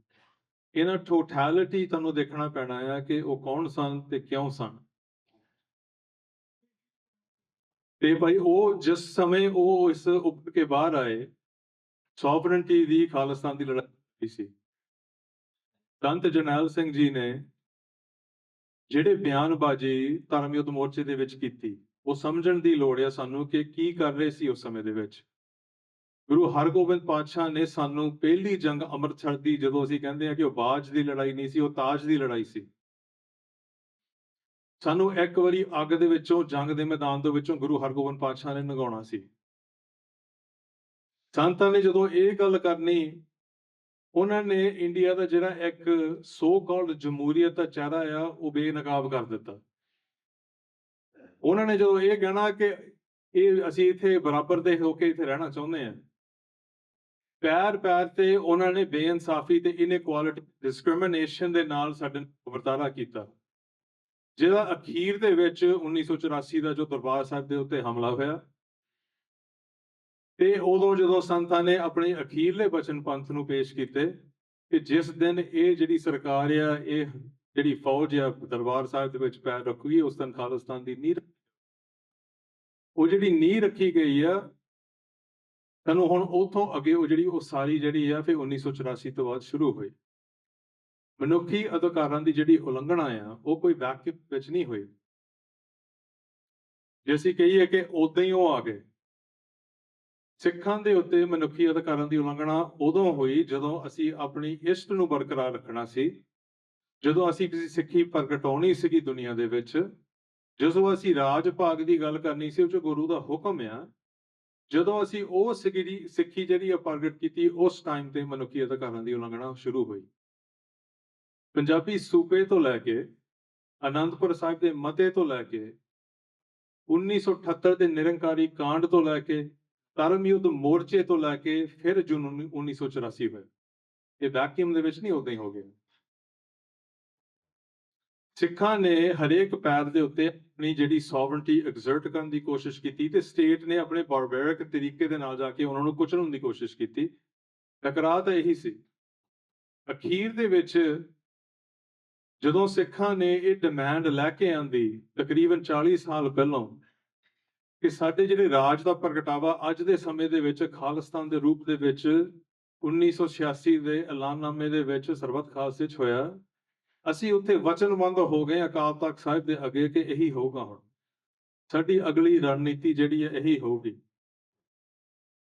ਇਹਨਾਂ ਟੋਟੈਲਿਟੀ ਤੁਹਾਨੂੰ ਦੇਖਣਾ ਪੈਣਾ ਆ ਕਿ ਉਹ ਕੌਣ ਸਨ ਤੇ ਕਿਉਂ ਸਨ। ਤੇ ਭਾਈ ਉਹ ਜਿਸ ਸਮੇਂ ਉਹ ਇਸ ਉੱਭਰ ਕੇ ਬਾਹਰ ਆਏ, ਸੌਵਰਨਟੀ ਦੀ, ਖਾਲਿਸਤਾਨ ਦੀ ਲੜਾਈ ਸੀ। ਸੰਤ ਜਰਨੈਲ ਸਿੰਘ ਜੀ ਨੇ ਜਿਹੜੇ ਬਿਆਨਬਾਜ਼ੀ ਧਰਮ ਯੁੱਧ ਮੋਰਚੇ ਦੇ ਵਿੱਚ ਕੀਤੀ, ਉਹ ਸਮਝਣ ਦੀ ਲੋੜ ਆ ਸਾਨੂੰ ਕਿ ਕੀ ਕਰ ਰਹੇ ਸੀ ਉਸ ਸਮੇਂ ਦੇ ਵਿੱਚ। ਗੁਰੂ ਹਰਗੋਬਿੰਦ ਪਾਤਸ਼ਾਹ ਨੇ ਸਾਨੂੰ ਪਹਿਲੀ ਜੰਗ ਅੰਮ੍ਰਿਤਸਰ ਦੀ, ਜਦੋਂ ਅਸੀਂ ਕਹਿੰਦੇ ਹਾਂ ਕਿ ਉਹ ਬਾਜ ਦੀ ਲੜਾਈ ਨਹੀਂ ਸੀ, ਉਹ ਤਾਜ ਦੀ ਲੜਾਈ ਸੀ। ਸਾਨੂੰ ਇੱਕ ਵਾਰੀ ਅੱਗ ਦੇ ਵਿੱਚੋਂ, ਜੰਗ ਦੇ ਮੈਦਾਨ ਦੇ ਵਿੱਚੋਂ ਗੁਰੂ ਹਰਗੋਬਿੰਦ ਪਾਤਸ਼ਾਹ ਨੇ ਲੰਘਾਉਣਾ ਸੀ। ਸੰਤਾਂ ਨੇ ਜਦੋਂ ਇਹ ਗੱਲ ਕਰਨੀ, ਉਹਨਾਂ ਨੇ ਇੰਡੀਆ ਦਾ ਜਿਹੜਾ ਇੱਕ ਸੋ ਕਾਲਡ ਜਮਹੂਰੀਅਤ ਦਾ ਚਿਹਰਾ ਆ, ਉਹ ਬੇਨਕਾਬ ਕਰ ਦਿੱਤਾ। ਉਹਨਾਂ ਨੇ ਜਦੋਂ ਇਹ ਕਹਿਣਾ ਕਿ ਇਹ ਅਸੀਂ ਇੱਥੇ ਬਰਾਬਰ ਦੇ ਹੋ ਕੇ ਇੱਥੇ ਰਹਿਣਾ ਚਾਹੁੰਦੇ ਹਾਂ, ਪੈਰ ਪੈਰ ਤੇ ਉਹਨਾਂ ਨੇ ਬੇਇਨਸਾਫੀ ਤੇ ਇਨਇਕੁਆਲਿਟੀ, ਡਿਸਕ੍ਰਿਮੀਨੇਸ਼ਨ ਦੇ ਨਾਲ ਸਾਡੇ ਨਾਲ ਵਰਤਾਰਾ ਕੀਤਾ, ਜਿਹਦਾ ਅਖੀਰ ਦੇ ਵਿੱਚ 1984 ਦਾ ਜੋ ਦਰਬਾਰ ਸਾਹਿਬ ਦੇ ਉੱਤੇ ਹਮਲਾ ਹੋਇਆ। ਤੇ ਉਦੋਂ ਜਦੋਂ ਸੰਤਾਂ ਨੇ ਆਪਣੇ ਅਖੀਰਲੇ ਬਚਨ ਪੰਥ ਨੂੰ ਪੇਸ਼ ਕੀਤੇ ਕਿ ਜਿਸ ਦਿਨ ਇਹ ਜਿਹੜੀ ਸਰਕਾਰ ਆ, ਇਹ ਜਿਹੜੀ ਫੌਜ ਆ ਦਰਬਾਰ ਸਾਹਿਬ ਦੇ ਵਿੱਚ ਪੈਰ ਰੱਖੂਗੀ, ਉਸ ਦਿਨ ਖਾਲਿਸਤਾਨ ਦੀ ਨੀਂਹ, ਉਹ ਜਿਹੜੀ ਨੀਂਹ ਰੱਖੀ ਗਈ ਆ, ਸਾਨੂੰ ਹੁਣ ਉੱਥੋਂ ਅੱਗੇ ਉਹ ਜਿਹੜੀ ਉਹ ਸਾਰੀ ਜਿਹੜੀ ਆ ਫਿਰ 1984 ਤੋਂ ਬਾਅਦ ਸ਼ੁਰੂ ਹੋਈ। ਮਨੁੱਖੀ ਅਧਿਕਾਰਾਂ ਦੀ ਜਿਹੜੀ ਉਲੰਘਣਾ ਆ, ਉਹ ਕੋਈ ਵੈਕਿਊਮ ਵਿੱਚ ਨਹੀਂ ਹੋਈ। ਜੇ ਅਸੀਂ ਕਹੀਏ ਕਿ ਉਦਾਂ ਹੀ ਉਹ ਆ ਗਏ, ਸਿੱਖਾਂ ਦੇ ਉੱਤੇ ਮਨੁੱਖੀ ਅਧਿਕਾਰਾਂ ਦੀ ਉਲੰਘਣਾ ਉਦੋਂ ਹੋਈ ਜਦੋਂ ਅਸੀਂ ਆਪਣੀ ਇਸ਼ਟ ਨੂੰ ਬਰਕਰਾਰ ਰੱਖਣਾ ਸੀ, ਜਦੋਂ ਅਸੀਂ ਕਿਸੇ ਸਿੱਖੀ ਪ੍ਰਗਟਾਉਣੀ ਸੀਗੀ ਦੁਨੀਆ ਦੇ ਵਿੱਚ, ਜਦੋਂ ਅਸੀਂ ਰਾਜ ਭਾਗ ਦੀ ਗੱਲ ਕਰਨੀ ਸੀ, ਉਹ 'ਚ ਗੁਰੂ ਦਾ ਹੁਕਮ ਆ, ਜਦੋਂ ਅਸੀਂ ਉਹ ਸਿੱਖੀ ਜਿਹੜੀ ਆ ਪ੍ਰਗਟ ਕੀਤੀ, ਉਸ ਟਾਈਮ ਤੇ ਮਨੁੱਖੀ ਅਧਿਕਾਰਾਂ ਦੀ ਉਲੰਘਣਾ ਸ਼ੁਰੂ ਹੋਈ। ਪੰਜਾਬੀ ਸੂਬੇ ਤੋਂ ਲੈ ਕੇ ਅਨੰਦਪੁਰ ਸਾਹਿਬ ਦੇ ਮਤੇ ਤੋਂ ਲੈ ਕੇ 1978 ਦੇ ਨਿਰੰਕਾਰੀ ਕਾਂਡ ਤੋਂ ਲੈ ਕੇ ਧਰਮ ਯੁੱਧ ਮੋਰਚੇ ਤੋਂ ਲੈ ਕੇ ਫਿਰ ਜੂਨ 1984 ਹੋਇਆ, ਇਹ ਵੈਕਿਊਮ ਦੇ ਵਿੱਚ ਨਹੀਂ ਉਦਾਂ ਹੀ ਹੋ ਗਿਆ। ਸਿੱਖਾਂ ਨੇ ਹਰੇਕ ਪੈਰ ਦੇ ਉੱਤੇ ਆਪਣੀ ਜਿਹੜੀ ਸੋਵਰਨਟੀ ਐਗਜ਼ਰਟ ਕਰਨ ਦੀ ਕੋਸ਼ਿਸ਼ ਕੀਤੀ ਤੇ ਸਟੇਟ ਨੇ ਆਪਣੇ ਬਾਰਬੈਰਿਕ ਤਰੀਕੇ ਦੇ ਨਾਲ ਜਾ ਕੇ ਉਹਨਾਂ ਨੂੰ ਕੁਚਲਣ ਦੀ ਕੋਸ਼ਿਸ਼ ਕੀਤੀ। ਟਕਰਾਅ ਤਾਂ ਇਹੀ ਸੀ। ਅਖੀਰ ਦੇ ਵਿੱਚ ਜਦੋਂ ਸਿੱਖਾਂ ਨੇ ਇਹ ਡਿਮਾਂਡ ਲੈ ਕੇ ਆਂਦੀ ਤਕਰੀਬਨ 40 ਸਾਲ ਪਹਿਲਾਂ ਕਿ ਸਾਡੇ ਜਿਹੜੇ ਰਾਜ ਦਾ ਪ੍ਰਗਟਾਵਾ ਅੱਜ ਦੇ ਸਮੇਂ ਦੇ ਵਿੱਚ ਖਾਲਿਸਤਾਨ ਦੇ ਰੂਪ ਦੇ ਵਿੱਚ 1986 ਦੇ ਐਲਾਨਨਾਮੇ ਦੇ ਵਿੱਚ ਸਰਬੱਤ ਖਾਲਸੇ 'ਚ ਹੋਇਆ, ਅਸੀਂ ਉੱਥੇ ਵਚਨਬੱਧ ਹੋ ਗਏ ਅਕਾਲ ਤਖਤ ਸਾਹਿਬ ਦੇ ਅੱਗੇ ਕਿ ਇਹੀ ਹੋਊਗਾ, ਹੁਣ ਸਾਡੀ ਅਗਲੀ ਰਣਨੀਤੀ ਜਿਹੜੀ ਹੈ ਇਹੀ ਹੋਊਗੀ।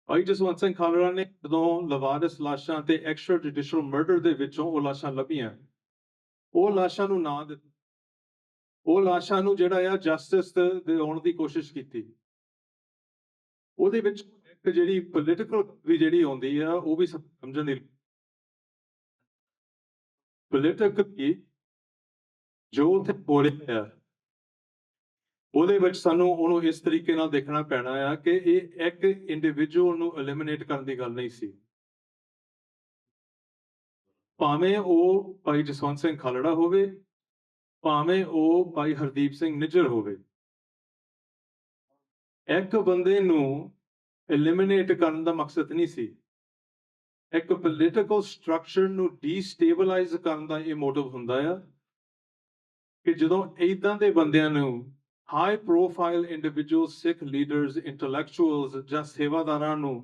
ਭਾਈ ਜਸਵੰਤ ਸਿੰਘ ਖਾਲੜਾ ਨੇ ਜਦੋਂ ਲਵਾਰਿਸ ਲਾਸ਼ਾਂ ਤੇ ਐਕਸਟਰਾ ਜੁਡੀਸ਼ੀਅਲ ਮਰਡਰ ਦੇ ਵਿੱਚੋਂ ਉਹ ਲਾਸ਼ਾਂ ਲੱਭੀਆਂ, ਉਹ ਲਾਸ਼ਾਂ ਨੂੰ ਨਾਂ ਦਿੱਤਾ, ਉਹ ਲਾਸ਼ਾਂ ਨੂੰ ਜਿਹੜਾ ਆ ਜਸਟਿਸ ਦਿਵਾਉਣ ਦੀ ਕੋਸ਼ਿਸ਼ ਕੀਤੀ। ਉਹਦੇ ਵਿੱਚ ਇੱਕ ਜਿਹੜੀ ਪੋਲੀਟੀਕਲ ਵੀ ਜਿਹੜੀ ਆਉਂਦੀ ਆ, ਉਹ ਵੀ ਸਮਝਣ ਦੀ ਪੋਲੀਟਿਕਲੀ ਜੋ ਉੱਥੇ ਹੋ ਰਿਹਾ ਆ, ਉਹਦੇ ਵਿੱਚ ਸਾਨੂੰ ਉਹਨੂੰ ਇਸ ਤਰੀਕੇ ਨਾਲ ਦੇਖਣਾ ਪੈਣਾ ਆ ਕਿ ਇਹ ਇੱਕ ਇੰਡੀਵਿਜੂਅਲ ਨੂੰ ਐਲੀਮੀਨੇਟ ਕਰਨ ਦੀ ਗੱਲ ਨਹੀਂ ਸੀ। ਭਾਵੇਂ ਉਹ ਭਾਈ ਜਸਵੰਤ ਸਿੰਘ ਖਾਲੜਾ ਹੋਵੇ, ਭਾਵੇਂ ਉਹ ਭਾਈ ਹਰਦੀਪ ਸਿੰਘ ਨਿੱਜਰ ਹੋਵੇ, ਇੱਕ ਬੰਦੇ ਨੂੰ ਐਲੀਮੀਨੇਟ ਕਰਨ ਦਾ ਮਕਸਦ ਨਹੀਂ ਸੀ, ਇੱਕ ਪੋਲੀਟੀਕਲ ਸਟਰਕਚਰ ਨੂੰ ਡੀਸਟੇਬਲਾਈਜ਼ ਕਰਨ ਦਾ ਇਹ ਮੋਟਿਵ ਹੁੰਦਾ ਆ ਕਿ ਜਦੋਂ ਇਦਾਂ ਦੇ ਬੰਦਿਆਂ ਨੂੰ ਹਾਈ ਪ੍ਰੋਫਾਈਲ ਇੰਡੀਵਿਜੂਅਲ ਸਿੱਖ ਲੀਡਰਸ, ਇੰਟੈਲੈਕਚੁਅਲਸ ਜਾਂ ਸੇਵਾਦਾਰਾਂ ਨੂੰ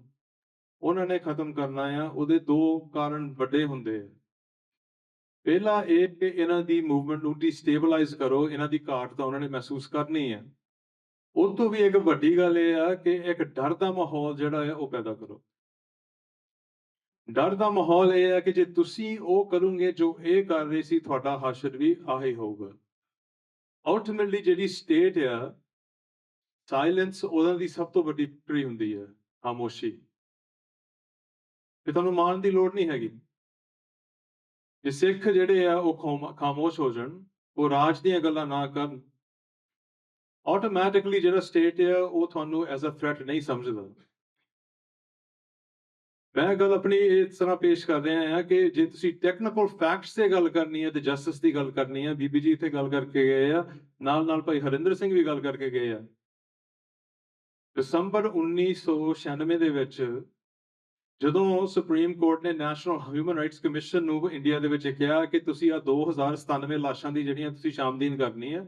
ਉਹਨਾਂ ਨੇ ਖਤਮ ਕਰਨਾ ਆ, ਉਹਦੇ ਦੋ ਕਾਰਨ ਵੱਡੇ ਹੁੰਦੇ ਆ। ਪਹਿਲਾ ਇਹ ਕਿ ਇਹਨਾਂ ਦੀ ਮੂਵਮੈਂਟ ਨੂੰ ਡੀਸਟੇਬਲਾਈਜ਼ ਕਰੋ, ਇਹਨਾਂ ਦੀ ਘਾਟ ਤਾਂ ਉਹਨਾਂ ਨੇ ਮਹਿਸੂਸ ਕਰਨੀ ਹੈ। ਉਹ ਤੋਂ ਵੀ ਇੱਕ ਵੱਡੀ ਗੱਲ ਇਹ ਆ ਕਿ ਇੱਕ ਡਰ ਦਾ ਮਾਹੌਲ ਜਿਹੜਾ ਹੈ ਉਹ ਪੈਦਾ ਕਰੋ। ਡਰ ਦਾ ਮਾਹੌਲ ਇਹ ਹੈ ਕਿ ਜੇ ਤੁਸੀਂ ਉਹ ਕਰੋਗੇ ਜੋ ਇਹ ਕਰ ਰਹੇ ਸੀ, ਤੁਹਾਡਾ ਹਸ਼ਰ ਵੀ ਆਹੀ ਹੋਊਗਾ। ਅਲਟੀਮੇਟਲੀ ਜਿਹੜੀ ਸਟੇਟ ਆ, ਸਾਇਲੈਂਸ ਉਹਨਾਂ ਦੀ ਸਭ ਤੋਂ ਵੱਡੀ ਵਿਕਟਰੀ ਹੁੰਦੀ ਹੈ, ਖਾਮੋਸ਼ੀ। ਤੇ ਤੁਹਾਨੂੰ ਮਾਰਨ ਦੀ ਲੋੜ ਨਹੀਂ ਹੈਗੀ। ਜੇ ਸਿੱਖ ਜਿਹੜੇ ਆ ਉਹ ਖਾਮੋਸ਼ ਹੋ ਜਾਣ, ਉਹ ਰਾਜ ਦੀਆਂ ਗੱਲਾਂ ਨਾ ਕਰਨ, ਆਟੋਮੈਟਿਕਲੀ ਜਿਹੜਾ ਸਟੇਟ ਆ ਉਹ ਤੁਹਾਨੂੰ ਐਜ਼ ਅ ਥ੍ਰੈਟ ਨਹੀਂ ਸਮਝਦਾ। ਮੈਂ ਗੱਲ ਆਪਣੀ ਇਸ ਤਰ੍ਹਾਂ ਪੇਸ਼ ਕਰ ਰਿਹਾ ਹਾਂ ਕਿ ਜੇ ਤੁਸੀਂ ਟੈਕਨੀਕਲ ਫੈਕਟਸ ਤੇ ਗੱਲ ਕਰਨੀ ਹੈ ਤੇ ਜਸਟਿਸ ਦੀ ਗੱਲ ਕਰਨੀ ਹੈ, ਬੀਬੀ ਜੀ ਇੱਥੇ ਗੱਲ ਕਰਕੇ ਗਏ ਆ, ਨਾਲ ਭਾਈ ਹਰਿੰਦਰ ਸਿੰਘ ਵੀ ਗੱਲ ਕਰਕੇ ਗਏ ਆ। ਦਸੰਬਰ 1996 ਦੇ ਵਿੱਚ ਜਦੋਂ ਸੁਪਰੀਮ ਕੋਰਟ ਨੇ ਨੈਸ਼ਨਲ ਹਿਊਮਨ ਰਾਈਟਸ ਕਮਿਸ਼ਨ ਨੂੰ ਇੰਡੀਆ ਦੇ ਵਿੱਚ ਕਿਹਾ ਕਿ ਤੁਸੀਂ ਆ 2097 ਲਾਸ਼ਾਂ ਦੀ ਜਿਹੜੀਆਂ ਤੁਸੀਂ ਸ਼ਾਮਦੀਨ ਕਰਨੀ ਹੈ,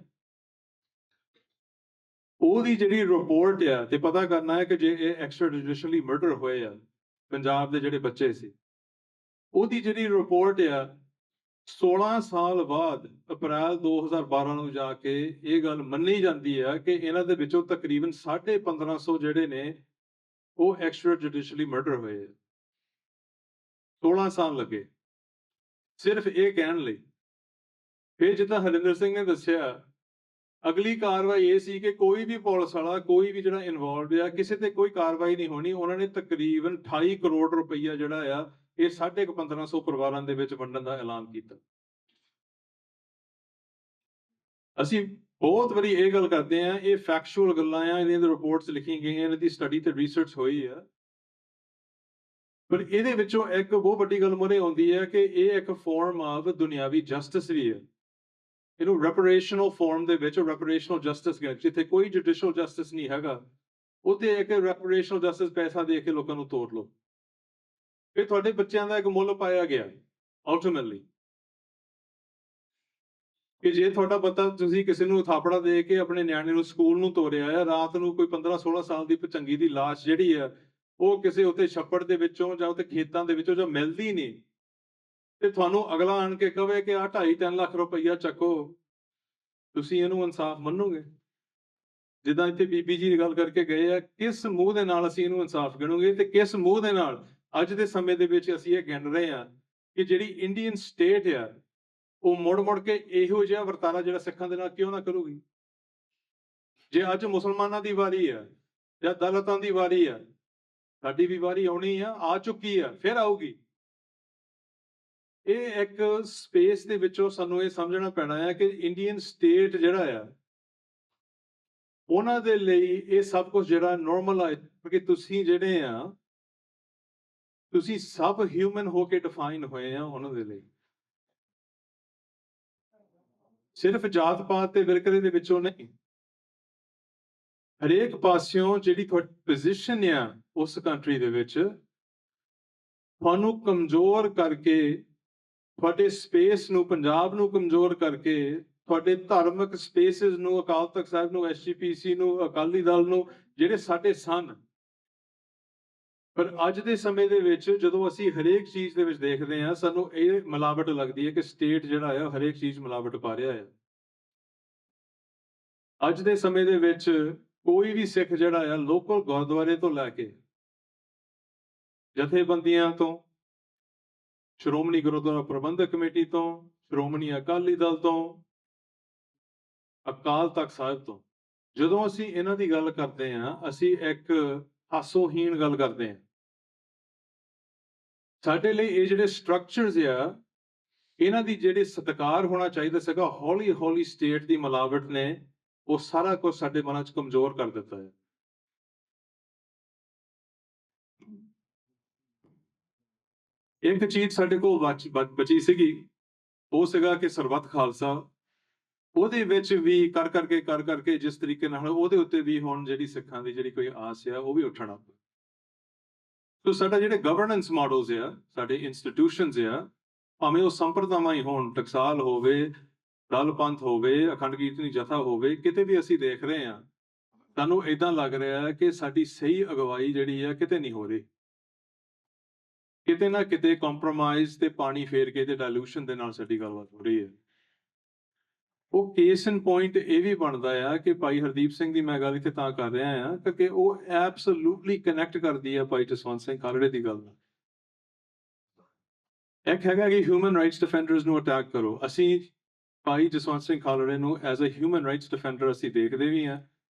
ਉਹਦੀ ਜਿਹੜੀ ਰਿਪੋਰਟ ਆ ਤੇ ਪਤਾ ਕਰਨਾ ਹੈ ਕਿ ਜੇ ਇਹ ਐਕਸਟਰਾ ਜੁਡੀਸ਼ੀਅਲੀ ਮਰਡਰ ਹੋਏ ਆ ਪੰਜਾਬ ਦੇ ਜਿਹੜੇ ਬੱਚੇ ਸੀ, ਉਹਦੀ ਜਿਹੜੀ ਰਿਪੋਰਟ ਆ 16 ਸਾਲ ਬਾਅਦ ਅਪ੍ਰੈਲ 2012 ਨੂੰ ਜਾ ਕੇ ਇਹ ਗੱਲ ਮੰਨੀ ਜਾਂਦੀ ਹੈ ਕਿ ਇਹਨਾਂ ਦੇ ਵਿੱਚੋਂ ਤਕਰੀਬਨ 1550 ਜਿਹੜੇ ਨੇ ਉਹ ਐਕਸਟਰਾ ਜੁਡੀਸ਼ੀਅਲੀ ਮਰਡਰ ਹੋਏ ਆ। 16 ਸਾਲ ਲੱਗੇ ਸਿਰਫ ਇਹ ਕਹਿਣ ਲਈ। ਫਿਰ ਜਿੱਦਾਂ ਹਰਿੰਦਰ ਸਿੰਘ ਨੇ ਦੱਸਿਆ, ਅਗਲੀ ਕਾਰਵਾਈ ਇਹ ਸੀ ਕਿ ਕੋਈ ਵੀ ਪੁਲਿਸ ਵਾਲਾ, ਕੋਈ ਵੀ ਜਿਹੜਾ ਇਨਵੋਲਵਡ ਆ, ਕਿਸੇ ਤੇ ਕੋਈ ਕਾਰਵਾਈ ਨਹੀਂ ਹੋਣੀ। ਉਹਨਾਂ ਨੇ ਤਕਰੀਬਨ 28 ਕਰੋੜ ਰੁਪਈਆ ਜਿਹੜਾ ਆ ਇਹ 1550 ਪਰਿਵਾਰਾਂ ਦੇ ਵਿੱਚ ਵੰਡਣ ਦਾ ਐਲਾਨ ਕੀਤਾ। ਅਸੀਂ ਬਹੁਤ ਵਾਰੀ ਇਹ ਗੱਲ ਕਰਦੇ ਆ, ਇਹ ਫੈਕਚੁਅਲ ਗੱਲਾਂ ਆ, ਇਹਨਾਂ ਦੀ ਰਿਪੋਰਟਸ ਲਿਖੀਆਂ ਗਈਆਂ, ਇਹਨਾਂ ਦੀ ਸਟੱਡੀ ਤੇ ਰਿਸਰਚ ਹੋਈ ਆ, ਪਰ ਇਹਦੇ ਵਿੱਚੋਂ ਇੱਕ ਬਹੁਤ ਵੱਡੀ ਗੱਲ ਮੋਰੇ ਆਉਂਦੀ ਹੈ ਕਿ ਇਹ ਇੱਕ ਫਾਰਮ ਆਫ ਦੁਨਿਆਵੀ ਜਸਟਿਸ ਵੀ ਹੈ। ਇਹਨੂੰ ਰੈਪਰੇਸ਼ਨਲ ਫਾਰਮ ਦੇ ਵਿੱਚ ਰੈਪਰੇਸ਼ਨਲ ਜਸਟਿਸ ਕਹਿੰਦੇ, ਜਿੱਥੇ ਕੋਈ ਜੁਡੀਸ਼ੀਅਲ ਜਸਟਿਸ ਨਹੀਂ ਹੈਗਾ ਉੱਥੇ ਇੱਕ ਰੈਪਰੇਸ਼ਨਲ ਜਸਟਿਸ ਪੈਸਾ ਦੇ ਕੇ ਲੋਕਾਂ ਨੂੰ ਤੋੜ ਲਓ। ਇਹ ਤੁਹਾਡੇ ਬੱਚਿਆਂ ਦਾ ਇੱਕ ਮੁੱਲ ਪਾਇਆ ਗਿਆ ਅਲਟੀਮੇਟਲੀ, ਕਿ ਜੇ ਤੁਹਾਡਾ ਬੱਚਾ, ਤੁਸੀਂ ਕਿਸੇ ਨੂੰ ਥਾਪੜਾ ਦੇ ਕੇ ਆਪਣੇ ਨਿਆਣੇ ਨੂੰ ਸਕੂਲ ਨੂੰ ਤੋਰਿਆ ਆ, ਰਾਤ ਨੂੰ ਕੋਈ 15-16 ਸਾਲ ਦੀ ਭਚੰਗੀ ਦੀ ਲਾਸ਼ ਜਿਹੜੀ ਆ ਉਹ ਕਿਸੇ ਉੱਤੇ ਛੱਪੜ ਦੇ ਵਿੱਚੋਂ ਜਾਂ ਉੱਤੇ ਖੇਤਾਂ ਦੇ ਵਿੱਚੋਂ ਜਾਂ ਮਿਲਦੀ ਨਹੀਂ, ਤੇ ਤੁਹਾਨੂੰ ਅਗਲਾ ਆਣ ਕੇ ਕਵੇ ਕਿ 2.5-3 ਲੱਖ ਰੁਪਈਆ ਚੱਕੋ, ਤੁਸੀਂ ਇਹਨੂੰ ਇਨਸਾਫ ਮੰਨੋਗੇ? ਜਿੱਦਾਂ ਇੱਥੇ ਬੀਬੀ ਜੀ ਗੱਲ ਕਰਕੇ ਗਏ ਆ, ਕਿਸ ਮੂੰਹ ਦੇ ਨਾਲ ਅਸੀਂ ਇਹਨੂੰ ਇਨਸਾਫ ਗਿਣੋਗੇ ਤੇ ਕਿਸ ਮੂੰਹ ਦੇ ਨਾਲ ਅੱਜ ਦੇ ਸਮੇਂ ਦੇ ਵਿੱਚ ਅਸੀਂ ਇਹ ਗਿਣ ਰਹੇ ਆ ਕਿ ਜਿਹੜੀ ਇੰਡੀਅਨ ਸਟੇਟ ਆ ਉਹ ਮੁੜ ਕੇ ਇਹੋ ਜਿਹਾ ਵਰਤਾਰਾ ਜਿਹੜਾ ਸਿੱਖਾਂ ਦੇ ਨਾਲ ਕਿਉਂ ਨਾ ਕਰੂਗੀ? ਜੇ ਅੱਜ ਮੁਸਲਮਾਨਾਂ ਦੀ ਵਾਰੀ ਆ ਜਾਂ ਦਲਿਤਾਂ ਦੀ ਵਾਰੀ ਆ, ਸਾਡੀ ਵੀ ਵਾਰੀ ਆਉਣੀ ਆ ਚੁੱਕੀ ਆ, ਫਿਰ ਆਊਗੀ। ਇਹ ਇੱਕ ਸਪੇਸ ਦੇ ਵਿੱਚੋਂ ਸਾਨੂੰ ਇਹ ਸਮਝਣਾ ਪੈਣਾ ਹੈ ਕਿ ਇੰਡੀਅਨ ਸਟੇਟ ਜਿਹੜਾ ਆ ਉਹਨਾਂ ਦੇ ਲਈ ਇਹ ਸਭ ਕੁਝ ਜਿਹੜਾ ਨੋਰਮਲਾਈਜ਼, ਕਿਉਂਕਿ ਤੁਸੀਂ ਜਿਹੜੇ ਆ ਤੁਸੀਂ ਸਭ ਹਿਊਮਨ ਹੋ ਕੇ ਡਿਫਾਈਨ ਹੋਏ ਆ ਉਹਨਾਂ ਦੇ ਲਈ, ਸਿਰਫ ਜਾਤ ਪਾਤ ਤੇ ਵਿਰਕਰੇ ਦੇ ਵਿੱਚੋਂ ਨਹੀਂ। ਹਰੇਕ ਪਾਸਿਓਂ ਜਿਹੜੀ ਤੁਹਾਡੀ ਪੋਜੀਸ਼ਨ ਆ ਉਸ ਕੰਟਰੀ ਦੇ ਵਿੱਚ ਤੁਹਾਨੂੰ ਕਮਜ਼ੋਰ ਕਰਕੇ, ਤੁਹਾਡੇ ਸਪੇਸ ਨੂੰ, ਪੰਜਾਬ ਨੂੰ ਕਮਜ਼ੋਰ ਕਰਕੇ, ਤੁਹਾਡੇ ਧਾਰਮਿਕ ਸਪੇਸਿਸ ਨੂੰ, ਅਕਾਲ ਤਖਤ ਸਾਹਿਬ ਨੂੰ, SGPC ਨੂੰ, ਅਕਾਲੀ ਦਲ ਨੂੰ, ਜਿਹੜੇ ਸਾਡੇ ਸਨ। ਪਰ ਅੱਜ ਦੇ ਸਮੇਂ ਦੇ ਵਿੱਚ ਜਦੋਂ ਅਸੀਂ ਹਰੇਕ ਚੀਜ਼ ਦੇ ਵਿੱਚ ਦੇਖਦੇ ਹਾਂ, ਸਾਨੂੰ ਇਹ ਮਿਲਾਵਟ ਲੱਗਦੀ ਹੈ ਕਿ ਸਟੇਟ ਜਿਹੜਾ ਹੈ ਹਰੇਕ ਚੀਜ਼ ਮਿਲਾਵਟ ਪਾ ਰਿਹਾ ਹੈ। ਅੱਜ ਦੇ ਸਮੇਂ ਦੇ ਵਿੱਚ ਕੋਈ ਵੀ ਸਿੱਖ ਜਿਹੜਾ ਆ ਲੋਕਲ ਗੁਰਦੁਆਰੇ ਤੋਂ ਲੈ ਕੇ ਜਥੇਬੰਦੀਆਂ ਤੋਂ, ਸ਼੍ਰੋਮਣੀ ਗੁਰਦੁਆਰਾ ਪ੍ਰਬੰਧਕ ਕਮੇਟੀ ਤੋਂ, ਸ਼੍ਰੋਮਣੀ ਅਕਾਲੀ ਦਲ ਤੋਂ, ਅਕਾਲ ਤਖਤ ਸਾਹਿਬ ਤੋਂ, ਜਦੋਂ ਅਸੀਂ ਇਹਨਾਂ ਦੀ ਗੱਲ ਕਰਦੇ ਹਾਂ ਅਸੀਂ ਇੱਕ ਹਾਸੋਹੀਣ ਗੱਲ ਕਰਦੇ ਹਾਂ। ਸਾਡੇ ਲਈ ਇਹ ਜਿਹੜੇ ਸਟਰਕਚਰਸ ਆ ਇਹਨਾਂ ਦੀ ਜਿਹੜੇ ਸਤਿਕਾਰ ਹੋਣਾ ਚਾਹੀਦਾ ਸੀਗਾ, ਹੌਲੀ ਹੌਲੀ ਸਟੇਟ ਦੀ ਮਿਲਾਵਟ ਨੇ ਉਹ ਸਾਰਾ ਕੁਝ ਸਾਡੇ ਮਨਾਂ 'ਚ ਕਮਜ਼ੋਰ ਕਰ ਦਿੱਤਾ ਹੈ। ਇੱਕ ਚੀਜ਼ ਸਾਡੇ ਕੋਲ ਬਚੀ ਸੀਗੀ, ਉਹ ਸੀਗਾ ਕਿ ਸਰਬੱਤ ਖਾਲਸਾ। ਉਹਦੇ ਵਿੱਚ ਵੀ ਕਰ ਕਰਕੇ ਜਿਸ ਤਰੀਕੇ ਨਾਲ ਉਹਦੇ ਉੱਤੇ ਵੀ ਹੁਣ ਜਿਹੜੀ ਸਿੱਖਾਂ ਦੀ ਜਿਹੜੀ ਕੋਈ ਆਸ ਆ ਉਹ ਵੀ ਉੱਠਣਾ। ਸੋ ਸਾਡਾ ਜਿਹੜੇ ਗਵਰਨੈਂਸ ਮਾਡਲਸ ਆ, ਸਾਡੇ ਇੰਸਟੀਟਿਊਸ਼ਨਸ ਆ, ਭਾਵੇਂ ਉਹ ਸੰਪਰਦਾਵਾਂ ਹੀ ਹੋਣ, ਟਕਸਾਲ ਹੋਵੇ, ਦਲ ਪੰਥ ਹੋਵੇ, ਅਖੰਡ ਕੀਰਤਨੀ ਜਥਾ ਹੋਵੇ, ਕਿਤੇ ਵੀ ਅਸੀਂ ਦੇਖ ਰਹੇ ਹਾਂ ਸਾਨੂੰ ਏਦਾਂ ਲੱਗ ਰਿਹਾ ਹੈ ਕਿ ਸਾਡੀ ਸਹੀ ਅਗਵਾਈ ਜਿਹੜੀ ਆ ਕਿਤੇ ਨਹੀਂ ਹੋ ਰਹੀ। ਕਿਤੇ ਨਾ ਕਿਤੇ ਕੰਪਰੋਮਾਈਜ਼ ਤੇ ਪਾਣੀ ਫੇਰ ਕੇ ਤੇ ਡਾਇਲੂਸ਼ਨ ਦੇ ਨਾਲ ਸਾਡੀ ਗੱਲਬਾਤ ਹੋ ਰਹੀ ਹੈ। ਉਹ ਕੇਸ ਇਨ ਪੁਆਇੰਟ ਇਹ ਵੀ ਬਣਦਾ ਆ ਕਿ ਭਾਈ ਹਰਦੀਪ ਸਿੰਘ ਦੀ ਮੈਂ ਗੱਲ ਇੱਥੇ ਤਾਂ ਕਰ ਰਿਹਾ ਆ ਕਿਉਂਕਿ ਉਹ ਐਬਸੋਲੂਟਲੀ ਕਨੈਕਟ ਕਰਦੀ ਆ ਭਾਈ ਜਸਵੰਤ ਸਿੰਘ ਖਾਲੜੇ ਦੀ ਗੱਲ ਨਾਲ। ਇੱਕ ਹੈਗਾ ਕਿ ਹਿਊਮਨ ਰਾਈਟਸ ਡਿਫੈਂਡਰਸ ਨੂੰ ਅਟੈਕ ਕਰੋ। ਅਸੀਂ ਭਾਈ ਜਸਵੰਤ ਸਿੰਘ ਖਾਲੜੇ ਨੂੰ as a human rights defender ਅਸੀਂ ਦੇਖਦੇ ਵੀ ਹਾਂ,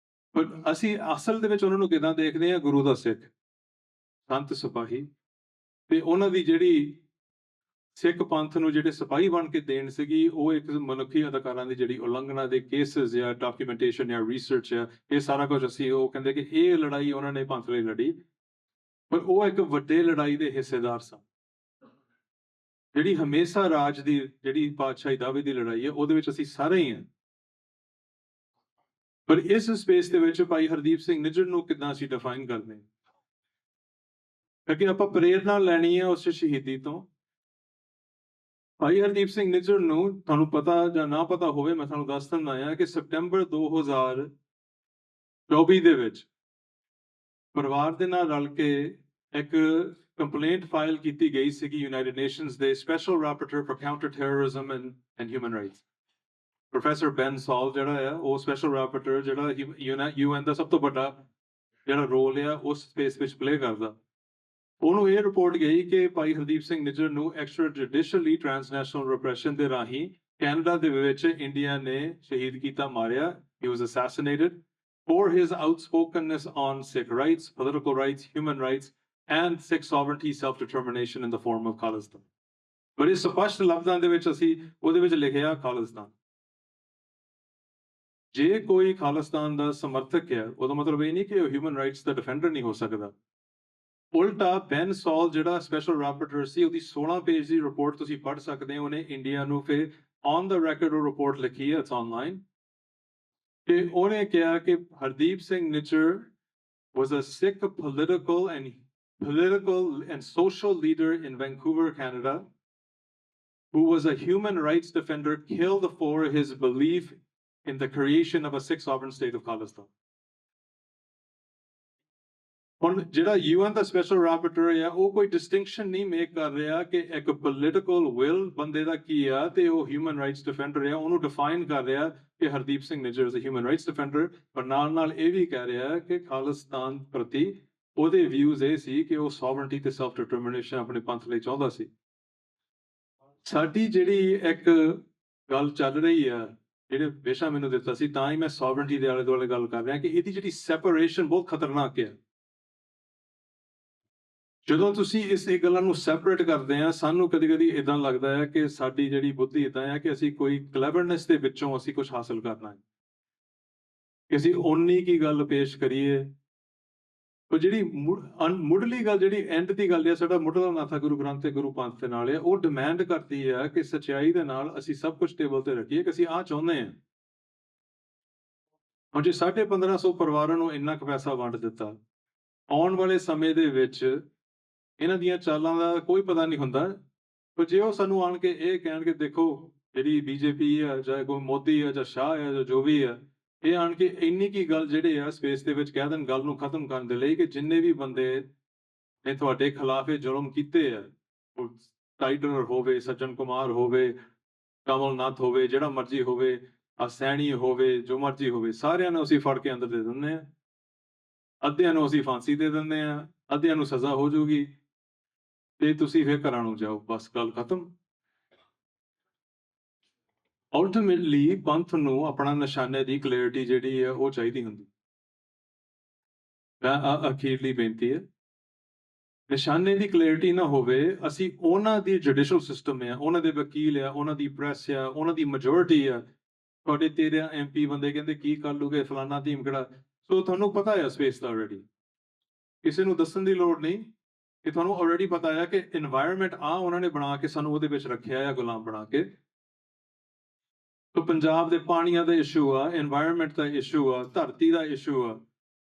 ਪਰ ਅਸੀਂ ਅਸਲ ਦੇ ਵਿੱਚ ਉਹਨਾਂ ਨੂੰ ਕਿੱਦਾਂ ਦੇਖਦੇ ਹਾਂ? ਗੁਰੂ ਦਾ ਸਿੱਖ, ਸੰਤ ਸਿਪਾਹੀ, ਤੇ ਉਹਨਾਂ ਦੀ ਜਿਹੜੀ ਸਿੱਖ ਪੰਥ ਨੂੰ ਜਿਹੜੇ ਸਿਪਾਹੀ ਬਣ ਕੇ ਦੇਣ ਸੀਗੀ ਉਹ ਇੱਕ ਮਨੁੱਖੀ ਅਧਿਕਾਰਾਂ ਦੀ ਜਿਹੜੀ ਉਲੰਘਣਾ ਦੇ ਕੇਸਿਸ ਜਾਂ ਡਾਕੂਮੈਂਟੇਸ਼ਨ ਜਾਂ ਰਿਸਰਚ ਆ, ਇਹ ਸਾਰਾ ਕੁਝ ਅਸੀਂ ਉਹ ਕਹਿੰਦੇ ਕਿ ਇਹ ਲੜਾਈ ਉਹਨਾਂ ਨੇ ਪੰਥ ਲਈ ਲੜੀ, ਪਰ ਉਹ ਇੱਕ ਵੱਡੇ ਲੜਾਈ ਦੇ ਹਿੱਸੇਦਾਰ ਸਨ। ਜਿਹੜੀ ਹਮੇਸ਼ਾ ਰਾਜ ਦੀ ਜਿਹੜੀ ਪਾਤਸ਼ਾਹੀ ਦਾਅਵੇ ਦੀ ਲੜਾਈ ਹੈ ਉਹਦੇ ਵਿੱਚ ਅਸੀਂ ਸਾਰੇ ਹੀ ਹਾਂ। ਪਰ ਇਸ ਸਪੇਸ ਦੇ ਵਿੱਚ ਭਾਈ ਹਰਦੀਪ ਸਿੰਘ ਨਿੱਜਰ ਨੂੰ ਕਿੱਦਾਂ ਅਸੀਂ ਡਿਫਾਈਨ ਕਰਦੇ ਹਾਂ? ਕਿਉਂਕਿ ਆਪਾਂ ਪ੍ਰੇਰਨਾ ਲੈਣੀ ਹੈ ਉਸ ਸ਼ਹੀਦੀ ਤੋਂ। ਭਾਈ ਹਰਦੀਪ ਸਿੰਘ ਨਿੱਜਰ ਨੂੰ ਤੁਹਾਨੂੰ ਪਤਾ ਜਾਂ ਨਾ ਪਤਾ ਹੋਵੇ, ਮੈਂ ਤੁਹਾਨੂੰ ਦੱਸ ਦਿੰਦਾ ਹਾਂ ਕਿ ਸਤੰਬਰ 2000 24 ਦੇ ਵਿੱਚ ਪਰਿਵਾਰ ਦੇ ਨਾਲ ਰਲ ਕੇ ਇੱਕ ਕੰਪਲੇਂਟ ਫਾਈਲ ਕੀਤੀ ਗਈ ਸੀਗੀ ਯੂਨਾਈਟਿਡ ਨੇਸ਼ਨਸ ਦੇ special rapporteur for counter terrorism and human rights professor Ben Saul ਜਿਹੜਾ ਆ ਉਹ ਸਪੈਸ਼ਲ ਰਾਪੋਰਟਰ ਜਿਹੜਾ ਯੂਐਨ ਦਾ ਸਭ ਤੋਂ ਵੱਡਾ ਜਿਹੜਾ ਰੋਲ ਆ ਉਸ ਸਪੇਸ ਵਿੱਚ ਪਲੇ ਕਰਦਾ ਉਹਨੂੰ ਇਹ ਰਿਪੋਰਟ ਗਈ ਕਿ ਭਾਈ ਹਰਦੀਪ ਸਿੰਘ ਨਿੱਜਰ ਨੂੰ ਐਕਸਟਰਾ ਜੁਡੀਸ਼ੀਅਲੀ ਟ੍ਰਾਂਸਨੈਸ਼ਨਲ ਰਿਪਰੈਸ਼ਨ ਦੇ ਰਾਹੀਂ ਕੈਨੇਡਾ ਦੇ ਵਿੱਚ ਇੰਡੀਆ ਨੇ ਸ਼ਹੀਦ ਕੀਤਾ ਮਾਰਿਆ he was assassinated for his outspokenness on Sikh rights, political rights, human rights and Sikh sovereignty, self-determination in the form of Khalistan. ਬੜੇ ਸਪਸ਼ਟ ਲਫ਼ਜ਼ਾਂ ਦੇ ਵਿੱਚ ਅਸੀਂ ਉਹਦੇ ਵਿੱਚ ਲਿਖਿਆ ਖਾਲਿਸਤਾਨ। ਜੇ ਕੋਈ ਖਾਲਿਸਤਾਨ ਦਾ ਸਮਰਥਕ ਹੈ ਉਹਦਾ ਮਤਲਬ ਇਹ ਨਹੀਂ ਕਿ ਉਹ ਹਿਊਮਨ ਰਾਈਟਸ ਦਾ ਡਿਫੈਂਡਰ ਨਹੀਂ ਹੋ ਸਕਦਾ। ਉਲਟਾ ਬੈਨ ਸੌਲ ਜਿਹੜਾ ਸਪੈਸ਼ਲ ਰਾਪੋਰਟਰ ਸੀ ਉਹਦੀ 16 ਪੇਜ ਦੀ ਰਿਪੋਰਟ ਤੁਸੀਂ ਪੜ੍ਹ ਸਕਦੇ ਹੋ। ਉਹਨੇ ਇੰਡੀਆ ਨੂੰ ਫਿਰ ਔਨ ਦਾ ਰੈਕੋਰਡ ਉਹ ਰਿਪੋਰਟ ਲਿਖੀ ਹੈ, ਇਟਸ ਆਨਲਾਈਨ, ਕਿ ਉਹਨੇ ਕਿਹਾ ਕਿ Hardeep Singh Nijjar was a Sikh political and social leader in Vancouver, Canada, who was a human rights defender killed for his belief in the creation of a Sikh sovereign state of Khalistan. ਹੁਣ ਜਿਹੜਾ UN ਦਾ special ਰਾਪੋਰਟਰ ਆ ਉਹ ਕੋਈ distinction ਨਹੀਂ make ਕਰ ਰਿਹਾ ਕਿ ਇੱਕ ਪੋਲੀਟੀਕਲ ਵਿਲ ਬੰਦੇ ਦਾ ਕੀ ਆ ਤੇ ਉਹ ਹਿਊਮਨ ਰਾਈਟਸ ਡਿਫੈਂਡਰ ਆ, ਉਹਨੂੰ ਡਿਫਾਈਨ ਕਰ ਰਿਹਾ ਕਿ Hardeep Singh Nijjar is a human rights defender, ਪਰ ਨਾਲ ਇਹ ਵੀ ਕਹਿ ਰਿਹਾ ਕਿ ਖਾਲਿਸਤਾਨ ਪ੍ਰਤੀ ਉਹਦੇ ਵਿਊਜ਼ ਇਹ ਸੀ ਕਿ ਉਹ ਸੋਵਰਨਟੀ ਤੇ ਸੈਲਫ ਡਿਟਰਮੀਨੇਸ਼ਨ ਆਪਣੇ ਪੰਥ ਲਈ ਚਾਹੁੰਦਾ ਸੀ। ਸਾਡੀ ਜਿਹੜੀ ਇੱਕ ਗੱਲ ਚੱਲ ਰਹੀ ਆ ਜਿਹੜੇ ਪੇਸ਼ਾ ਮੈਨੂੰ ਦਿੱਤਾ ਸੀ ਤਾਂ ਹੀ ਮੈਂ ਸੋਵਰਨਟੀ ਦੇ ਆਲੇ ਦੁਆਲੇ ਗੱਲ ਕਰ ਰਿਹਾ ਕਿ ਇਹਦੀ ਜਿਹੜੀ ਸੈਪਰੇਸ਼ਨ ਬਹੁਤ ਖਤਰਨਾਕ ਹੈ। ਜਦੋਂ ਤੁਸੀਂ ਇਸ ਗੱਲਾਂ ਨੂੰ ਸੈਪਰੇਟ ਕਰਦੇ ਆ ਸਾਨੂੰ ਕਦੀ ਇਦਾਂ ਲੱਗਦਾ ਹੈ ਕਿ ਸਾਡੀ ਜਿਹੜੀ ਬੁੱਧੀ ਇਦਾਂ ਹੈ ਕਿ ਅਸੀਂ ਕੋਈ ਕਲੈਵਰਨੈਸ ਦੇ ਵਿੱਚੋਂ ਅਸੀਂ ਕੁਝ ਹਾਸਲ ਕਰਨਾ ਹੈ ਕਿ ਅਸੀਂ ਓਨੀ ਕੀ ਗੱਲ ਪੇਸ਼ ਕਰੀਏ। ਉਹ ਜਿਹੜੀ ਮੁੱਢਲੀ ਗੱਲ ਜਿਹੜੀ ਐਂਡ ਦੀ ਗੱਲ ਹੈ ਸਾਡਾ ਮੁੱਢਲਾ ਨਾਤਾ ਗੁਰੂ ਗ੍ਰੰਥ ਤੇ ਗੁਰੂ ਪੰਥ ਦੇ ਨਾਲ ਹੈ, ਉਹ ਡਿਮਾਂਡ ਕਰਦੀ ਹੈ ਕਿ ਸੱਚਾਈ ਦੇ ਨਾਲ ਅਸੀਂ ਸਭ ਕੁਝ ਟੇਬਲ ਤੇ ਰੱਖੀਏ ਕਿ ਅਸੀਂ ਆਹ ਚਾਹੁੰਦੇ ਹਾਂ। ਹੁਣ ਜੇ 1550 ਪਰਿਵਾਰਾਂ ਨੂੰ ਇੰਨਾ ਕੁ ਪੈਸਾ ਵੰਡ ਦਿੱਤਾ, ਆਉਣ ਵਾਲੇ ਸਮੇਂ ਦੇ ਵਿੱਚ ਇਹਨਾਂ ਦੀਆਂ ਚਾਲਾਂ ਦਾ ਕੋਈ ਪਤਾ ਨਹੀਂ ਹੁੰਦਾ, ਪਰ ਜੇ ਉਹ ਸਾਨੂੰ ਆਣ ਕੇ ਇਹ ਕਹਿਣਗੇ ਦੇਖੋ ਜਿਹੜੀ ਬੀਜੇਪੀ ਆ ਜਾਂ ਕੋਈ ਮੋਦੀ ਆ ਜਾਂ ਸ਼ਾਹ ਆ ਜਾਂ ਜੋ ਵੀ ਆ, ਇਹ ਆਣ ਕੇ ਇੰਨੀ ਕੀ ਗੱਲ ਜਿਹੜੇ ਆ ਸਪੇਸ ਦੇ ਵਿੱਚ ਕਹਿ ਦੇਣ ਗੱਲ ਨੂੰ ਖਤਮ ਕਰਨ ਦੇ ਲਈ ਕਿ ਜਿੰਨੇ ਵੀ ਬੰਦੇ ਨੇ ਤੁਹਾਡੇ ਖਿਲਾਫ ਇਹ ਜ਼ੁਲਮ ਕੀਤੇ ਆ, ਟਾਈਟਲਰ ਹੋਵੇ, ਸੱਜਣ ਕੁਮਾਰ ਹੋਵੇ, ਕਮਲਨਾਥ ਹੋਵੇ, ਜਿਹੜਾ ਮਰਜ਼ੀ ਹੋਵੇ, ਸੈਣੀ ਹੋਵੇ, ਜੋ ਮਰਜ਼ੀ ਹੋਵੇ, ਸਾਰਿਆਂ ਨੂੰ ਅਸੀਂ ਫੜ ਕੇ ਅੰਦਰ ਦੇ ਦਿੰਦੇ ਆ। ਅੱਧਿਆਂ ਨੂੰ ਅਸੀਂ ਫਾਂਸੀ ਦੇ ਦਿੰਦੇ ਆ, ਅੱਧਿਆਂ ਨੂੰ ਸਜ਼ਾ ਹੋ ਜਾਊਗੀ ਤੇ ਤੁਸੀਂ ਫਿਰ ਘਰਾਂ ਨੂੰ ਜਾਓ, ਬਸ ਗੱਲ ਖਤਮ। ਅਲਟੀਮੇਟਲੀ ਪੰਥ ਨੂੰ ਆਪਣਾ ਨਿਸ਼ਾਨੇ ਦੀ ਕਲੈਰਿਟੀ ਜਿਹੜੀ ਹੈ ਉਹ ਚਾਹੀਦੀ ਹੁੰਦੀ। ਅਖੀਰਲੀ ਬੇਨਤੀ ਹੈ, ਨਿਸ਼ਾਨੇ ਦੀ ਕਲੈਰਿਟੀ ਨਾ ਹੋਵੇ, ਅਸੀਂ ਉਹਨਾਂ ਦੀ ਜੁਡੀਸ਼ੀਅਲ ਸਿਸਟਮ ਆ, ਉਹਨਾਂ ਦੇ ਵਕੀਲ ਆ, ਉਹਨਾਂ ਦੀ ਪ੍ਰੈਸ ਆ, ਉਹਨਾਂ ਦੀ ਮੈਜੋਰਿਟੀ ਆ, ਤੁਹਾਡੇ 13 MP ਬੰਦੇ ਕਹਿੰਦੇ ਕੀ ਕਰ ਲੂਗੇ ਫਲਾਨਾ ਧੀਮਕੜਾ, ਸੋ ਤੁਹਾਨੂੰ ਪਤਾ ਹੈ ਸਪੇਸ ਦਾ ਆਲਰੇਡੀ, ਕਿਸੇ ਨੂੰ ਦੱਸਣ ਦੀ ਲੋੜ ਨਹੀਂ ਕਿ ਤੁਹਾਨੂੰ ਆਲਰੇਡੀ ਪਤਾ ਹੈ ਕਿ এনवायरमेंट ਆ ਉਹਨਾਂ ਨੇ ਬਣਾ ਕੇ ਸਾਨੂੰ ਉਹਦੇ ਵਿੱਚ ਰੱਖਿਆ ਆ ਗੁਲਾਮ ਬਣਾ ਕੇ। तो ਪੰਜਾਬ ਦੇ ਪਾਣੀਆਂ ਦਾ ਇਸ਼ੂ ਆ, এনवायरमेंट ਦਾ ਇਸ਼ੂ ਆ, ਧਰਤੀ ਦਾ ਇਸ਼ੂ ਆ,